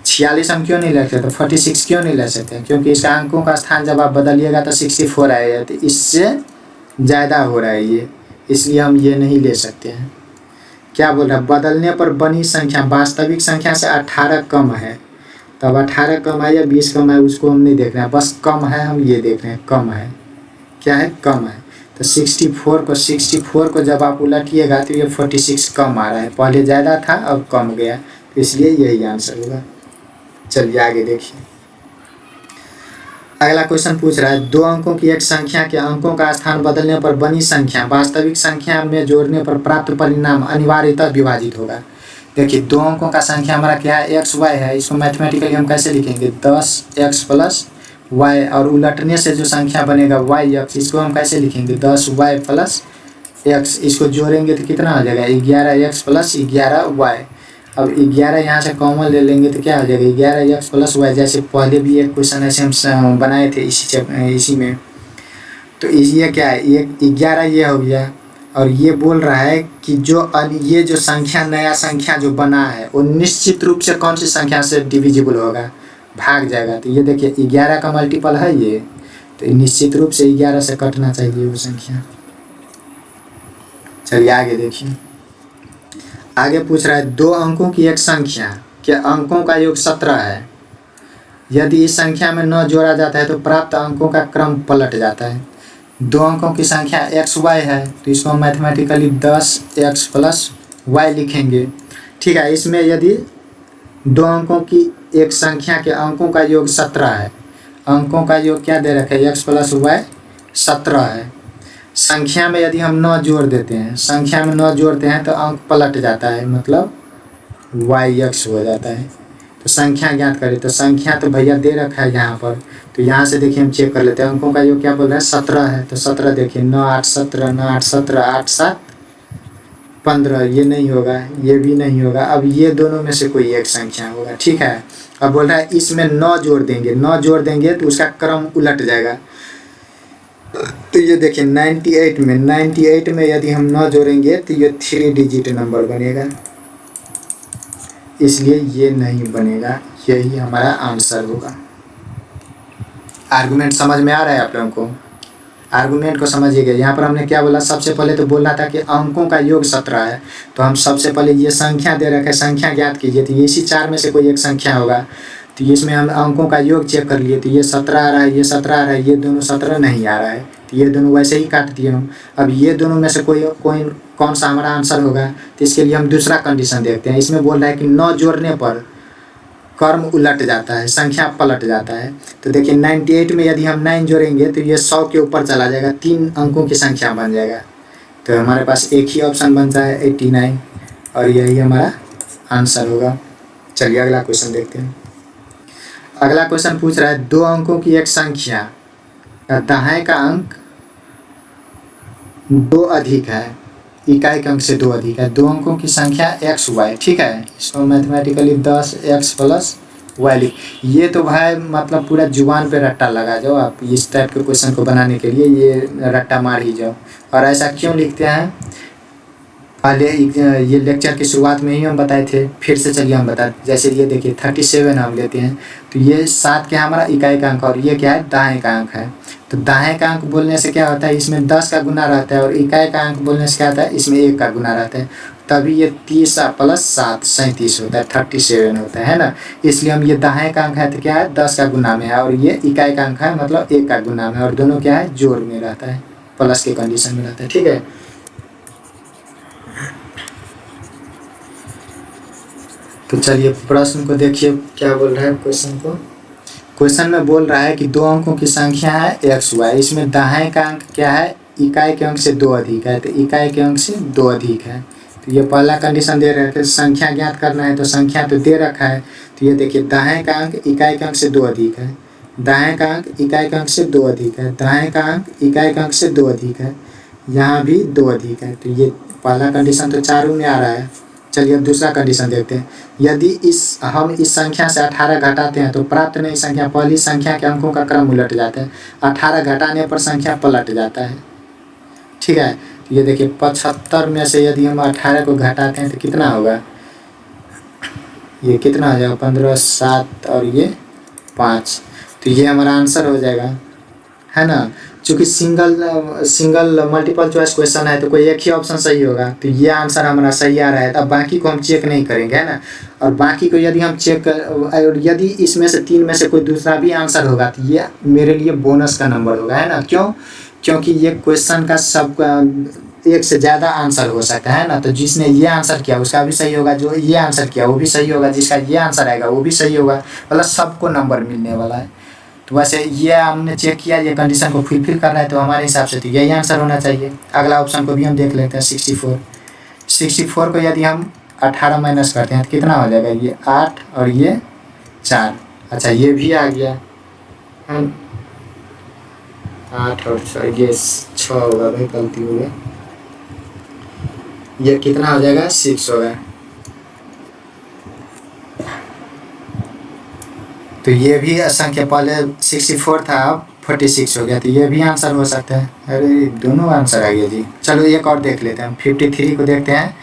46 हम क्यों नहीं ले सकते, 46 क्यों नहीं ले सकते, क्योंकि इसका अंकों का स्थान जब आप बदलिएगा तो 64 आएगा, तो इससे ज़्यादा हो रहा है ये, इसलिए हम ये नहीं ले सकते हैं। क्या बोल रहा है, बदलने पर बनी संख्या वास्तविक संख्या से 18 कम है। तब 18 कम है या 20 कम है उसको हम नहीं देख रहे हैं, बस कम है हम ये देख रहे हैं, कम है। क्या है, कम है। तो 64 को जब आप उलटिएगा तो ये 46 कम आ रहा है, पहले ज़्यादा था अब कम गया, तो इसलिए यही आंसर होगा। चलिए आगे देखिए, अगला क्वेश्चन पूछ रहा है, दो अंकों की एक संख्या के अंकों का स्थान बदलने पर बनी संख्या वास्तविक संख्या में जोड़ने पर प्राप्त परिणाम अनिवार्यतः विभाजित होगा। देखिए दो अंकों का संख्या हमारा क्या है, एक्स वाई है। इसको मैथमेटिकली हम कैसे लिखेंगे, 10x प्लस वाई, और उलटने से जो संख्या बनेगा वाई एक्स, इसको हम कैसे लिखेंगे, 10y प्लस एक्स। इसको जोड़ेंगे तो कितना हो जाएगा, 11x प्लस 11y। अब 11 यहाँ से कॉमन ले लेंगे तो क्या हो जाएगा, 11x प्लस वाई। जैसे पहले भी एक क्वेश्चन ऐसे हम बनाए थे इसी में। तो ये क्या है, ये 11 ये हो गया, और ये बोल रहा है कि ये जो संख्या, नया संख्या जो बना है वो निश्चित रूप से कौन सी संख्या से डिविजिबल होगा, भाग जाएगा। तो ये देखिए 11 का मल्टीपल है ये, तो निश्चित रूप से 11 से कटना चाहिए वो संख्या। चलिए आगे देखिए, आगे पूछ रहा है, दो अंकों की एक संख्या के अंकों का योग 17 है। यदि इस संख्या में 9 जोड़ा जाता है तो प्राप्त अंकों का क्रम पलट जाता है। दो अंकों की संख्या एक्स वाई है, तो इसको हम मैथमेटिकली 10x प्लस वाई लिखेंगे। ठीक है, इसमें यदि दो अंकों की एक संख्या के अंकों का योग 17 है, अंकों का योग क्या दे रखे, x प्लस वाई 17 है। संख्या में यदि हम 9 जोड़ देते हैं, संख्या में 9 जोड़ते हैं तो अंक पलट जाता है, मतलब yx हो जाता है। तो संख्या ज्ञात करें, तो संख्या तो भैया दे रखा है यहाँ पर, तो यहाँ से देखिए हम चेक कर लेते हैं। अंकों का योग क्या बोल रहा है 17 है, तो 17 देखिए 9 8 17, 9 8 17, 8 7 15, ये नहीं होगा, ये भी नहीं होगा। अब ये दोनों में से कोई एक संख्या होगा, ठीक है। अब बोल रहा है इसमें 9 जोड़ देंगे, 9 जोड़ देंगे तो उसका क्रम उलट जाएगा। तो ये देखिए 98 में यदि हम 9 जोड़ेंगे तो ये 3 डिजिट नंबर बनेगा, इसलिए ये नहीं बनेगा, यही हमारा आंसर होगा। आर्गुमेंट समझ में आ रहा है आप लोगों को? आर्गुमेंट को समझिएगा। यहाँ पर हमने क्या बोला, सबसे पहले तो बोलना था कि अंकों का योग 17 है, तो हम सबसे पहले ये संख्या दे रखे, संख्या ज्ञात कीजिए, तो इसी 4 में से कोई एक संख्या होगा। तो इसमें हम अंकों का योग चेक कर लिए, तो ये 17 आ रहा है, ये 17 आ रहा है, ये दोनों 17 नहीं आ रहा है, तो ये दोनों वैसे ही काट दिए हम। अब ये दोनों में से कौन सा हमारा आंसर होगा, तो इसके लिए हम दूसरा कंडीशन देखते हैं। इसमें बोल रहा है कि 9 जोड़ने पर क्रम उलट जाता है, संख्या पलट जाता है। तो देखिए 98 में यदि हम 9 जोड़ेंगे तो ये 100 के ऊपर चला जाएगा, 3 अंकों की संख्या बन जाएगा। तो हमारे पास एक ही ऑप्शन बनता है 89, और यही हमारा आंसर होगा। चलिए अगला क्वेश्चन देखते हैं। अगला क्वेश्चन पूछ रहा है 2 अंकों की एक संख्या का दाएं का अंक 2 अधिक है, इकाई के अंक से 2 अधिक है। 2 अंकों की संख्या एक्स वाई, ठीक है। इसको मैथमेटिकली 10x प्लस वाई लिख। ये तो भाई मतलब पूरा जुबान पे रट्टा लगा जाओ आप, इस टाइप के क्वेश्चन को बनाने के लिए ये रट्टा मार ही जाओ। और ऐसा क्यों लिखते हैं, पहले ये लेक्चर की शुरुआत में ही हम बताए थे, फिर से चलिए हम बता। जैसे ये देखिए 37 हम लेते हैं, तो ये 7 क्या हमारा इकाई का अंक, और ये क्या है दाएं का अंक है। तो दाएं का अंक बोलने से क्या होता है, इसमें 10 का गुना रहता है, और इकाई का अंक बोलने से क्या होता है, इसमें 1 का गुना रहता है। तभी ये 30 प्लस 7 37 होता है, 37 होता है ना। इसलिए हम ये दाएं का अंक है तो क्या है 10 का गुना में है, और ये इकाई का अंक है मतलब 1 का गुना में, और दोनों क्या है जोड़ में रहता है, प्लस के कंडीशन में रहता है, ठीक है। तो चलिए प्रश्न को देखिए क्या बोल रहा है क्वेश्चन को। क्वेश्चन में बोल रहा है कि 2 अंकों की संख्या है एक्स वाई, इसमें दाएं का अंक क्या है इकाई के अंक से 2 अधिक है, तो इकाई के अंक से 2 अधिक है। तो ये पहला कंडीशन दे रहा है कि संख्या ज्ञात करना है, तो संख्या तो दे रखा है। तो ये देखिए दाएं का अंक इकाई के अंक से 2 अधिक है, दाएं का अंक इकाई के अंक से 2 अधिक है, दाएं का अंक इकाई के अंक से 2 अधिक है, यहाँ भी 2 अधिक है। तो ये पहला कंडीशन तो चारों में आ रहा है। चलिए अब दूसरा कंडीशन देखते हैं। यदि हम इस संख्या से 18 घटाते हैं तो प्राप्त नई संख्या पहली संख्या के अंकों का क्रम उलट जाता है, 18 घटाने पर संख्या पलट जाता है, ठीक है। तो ये देखिए 75 में से यदि हम 18 को घटाते हैं तो कितना होगा, ये कितना हो जाएगा 15 7 और ये 5, तो ये हमारा आंसर हो जाएगा, है ना। चूँकि सिंगल मल्टीपल चॉइस क्वेश्चन है तो कोई एक ही ऑप्शन सही होगा, तो ये आंसर हमारा सही आ रहा है। अब बाकी को हम चेक नहीं करेंगे, है ना। और बाकी को यदि हम चेक और यदि इसमें से 3 में से कोई दूसरा भी आंसर होगा तो ये मेरे लिए बोनस का नंबर होगा, है ना। क्यों, क्योंकि ये क्वेश्चन का सब एक से ज़्यादा आंसर हो सकता है ना। तो जिसने ये आंसर किया उसका भी सही होगा, जो ये आंसर किया वो भी सही होगा, जिसका ये आंसर आएगा वो भी सही होगा, मतलब सबको नंबर मिलने वाला है। तो वैसे ये हमने चेक किया, ये कंडीशन को फुलफिल कर रहा है, तो हमारे हिसाब से तो यही आंसर होना चाहिए। अगला ऑप्शन को भी हम देख लेते हैं 64 को यदि हम 18 माइनस करते हैं तो कितना हो जाएगा, ये 8 और ये 4, अच्छा ये भी आ गया, 8 और 4 ये 6 होगा भाई, गलती हो गई, ये कितना हो जाएगा 6 होगा। तो ये भी संख्या पहले 64 था अब 46 हो गया, तो ये भी आंसर हो सकता है। अरे दोनों आंसर आ गया जी। चलो एक और देख लेते हैं, 53 को देखते हैं,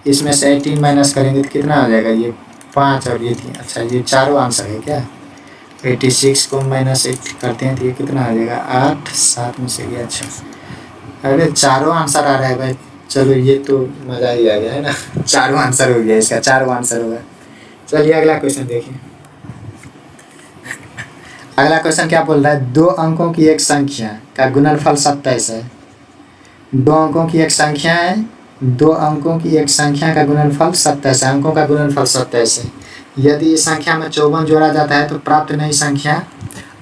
इसमें से 18 माइनस करेंगे तो कितना हो जाएगा, ये 5 और ये 3, अच्छा ये चारों आंसर है क्या। 86 को -8 करते हैं तो ये कितना आ जाएगा 8 7 में से गया, अच्छा अरे चारों आंसर आ रहा है भाई। चलो ये तो मज़ा ही आ गया, है ना, चारों आंसर हो गया, इसका चारों आंसर होगा। चलिए अगला क्वेश्चन देखिए। अगला क्वेश्चन क्या बोल रहा है, 2 अंकों की एक संख्या का गुणनफल 27 है। 2 अंकों की एक संख्या है, 2 अंकों की एक संख्या का गुणनफल 27 है, अंकों का गुणनफल 27 है। यदि इस संख्या में 54 जोड़ा जाता है तो प्राप्त नई संख्या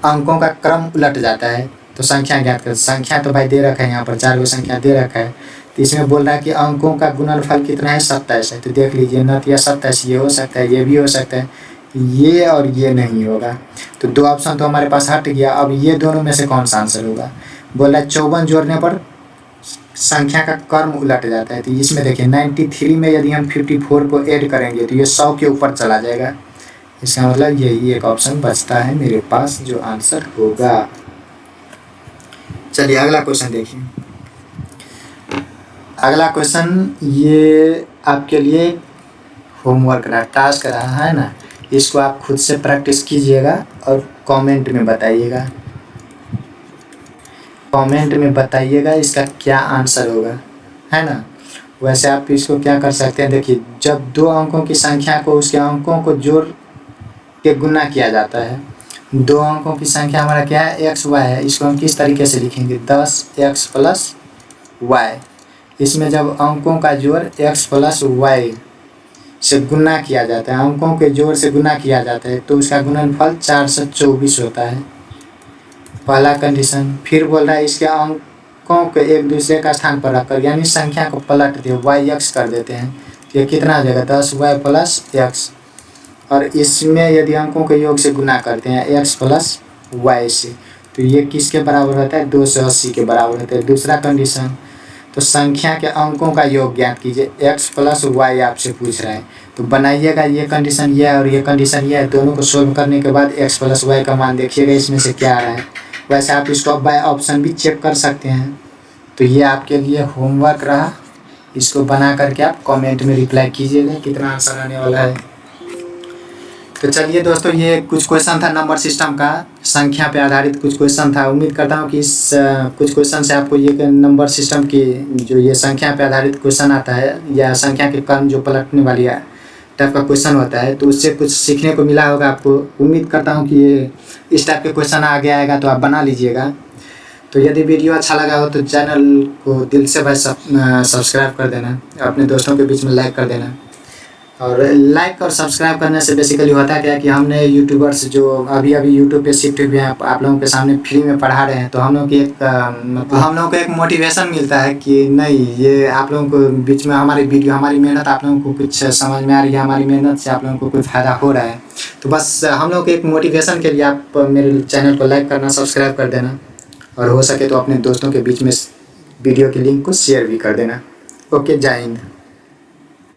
अंकों का क्रम उलट जाता है, तो संख्या ज्ञात कर। संख्या तो भाई दे रखा है, यहाँ पर 4 गो संख्या दे रखा है, तो इसमें बोल रहा है कि अंकों का गुणनफल कितना है 27 है। तो देख लीजिए न तो यह 27 ये हो सकता है, ये भी हो सकता है, ये और ये नहीं होगा। तो 2 ऑप्शन तो हमारे पास हट गया। अब ये दोनों में से कौन सा आंसर होगा? बोला 54 जोड़ने पर संख्या का क्रम उलट जाता है। तो इसमें देखिए 93 में यदि हम 54 को ऐड करेंगे तो ये 100 के ऊपर चला जाएगा। इसका मतलब यही एक ऑप्शन बचता है मेरे पास जो आंसर होगा। चलिए अगला क्वेश्चन देखिए। अगला क्वेश्चन ये आपके लिए होमवर्क रहा, टास्क रहा है ना। इसको आप खुद से प्रैक्टिस कीजिएगा और कमेंट में बताइएगा। कमेंट में बताइएगा इसका क्या आंसर होगा, है ना। वैसे आप इसको क्या कर सकते हैं, देखिए जब 2 अंकों की संख्या को उसके अंकों को जोड़ के गुना किया जाता है। 2 अंकों की संख्या हमारा क्या है, एक्स वाई है। इसको हम किस तरीके से लिखेंगे, 10x प्लस वाई। इसमें जब अंकों का जोड़ x प्लस वाई से गुना किया जाता है, अंकों के जोड़ से गुना किया जाता है, तो उसका गुणनफल 424 होता है, पहला कंडीशन। फिर बोल रहा है इसके अंकों को एक दूसरे का स्थान पर रखकर यानी संख्या को पलट दे, वाई एक्स कर देते हैं, तो ये कितना आ जाएगा, 10y प्लस एक्स। और इसमें यदि अंकों के योग से गुना करते हैं x प्लस वाई से, तो ये किसके बराबर होता है, 280 के बराबर होता है। दूसरा कंडीशन, तो संख्या के अंकों का योग ज्ञात कीजिए, x प्लस वाई आपसे पूछ रहा है, तो बनाइएगा ये कंडीशन ये है और ये कंडीशन ये है। दोनों को सोल्व करने के बाद x प्लस वाई का मान देखिएगा इसमें से क्या आ रहा है। वैसे आप इसको बाय ऑप्शन भी चेक कर सकते हैं। तो ये आपके लिए होमवर्क रहा, इसको बना करके आप कमेंट में रिप्लाई कीजिएगा कितना आंसर आने वाला है। तो चलिए दोस्तों, ये कुछ क्वेश्चन था नंबर सिस्टम का, संख्या पे आधारित कुछ क्वेश्चन था। उम्मीद करता हूँ कि इस कुछ क्वेश्चन से आपको ये नंबर सिस्टम की जो ये संख्या पे आधारित क्वेश्चन आता है या संख्या के क्रम जो पलटने वाली है टाइप का क्वेश्चन होता है, तो उससे कुछ सीखने को मिला होगा आपको। उम्मीद करता हूँ कि ये इस टाइप के क्वेश्चन आगे आएगा तो आप बना लीजिएगा। तो यदि वीडियो अच्छा लगा हो तो चैनल को दिल से भाई सब्सक्राइब कर देना, अपने दोस्तों के बीच में लाइक कर देना। और लाइक और सब्सक्राइब करने से बेसिकली होता क्या है कि हमने यूट्यूबर्स जो अभी यूट्यूब पे शिफ्ट हुए हैं, आप लोगों के सामने फ्री में पढ़ा रहे हैं, तो हम लोग की हम लोगों को एक मोटिवेशन मिलता है कि नहीं, ये आप लोगों को बीच में हमारी वीडियो, हमारी मेहनत आप लोगों को कुछ समझ में आ रही है, हमारी मेहनत से आप लोगों को कोई फ़ायदा हो रहा है। तो बस हम लोग के एक मोटिवेशन के लिए आप मेरे चैनल को लाइक करना, सब्सक्राइब कर देना, और हो सके तो अपने दोस्तों के बीच में वीडियो की लिंक को शेयर भी कर देना। ओके, जय हिंद।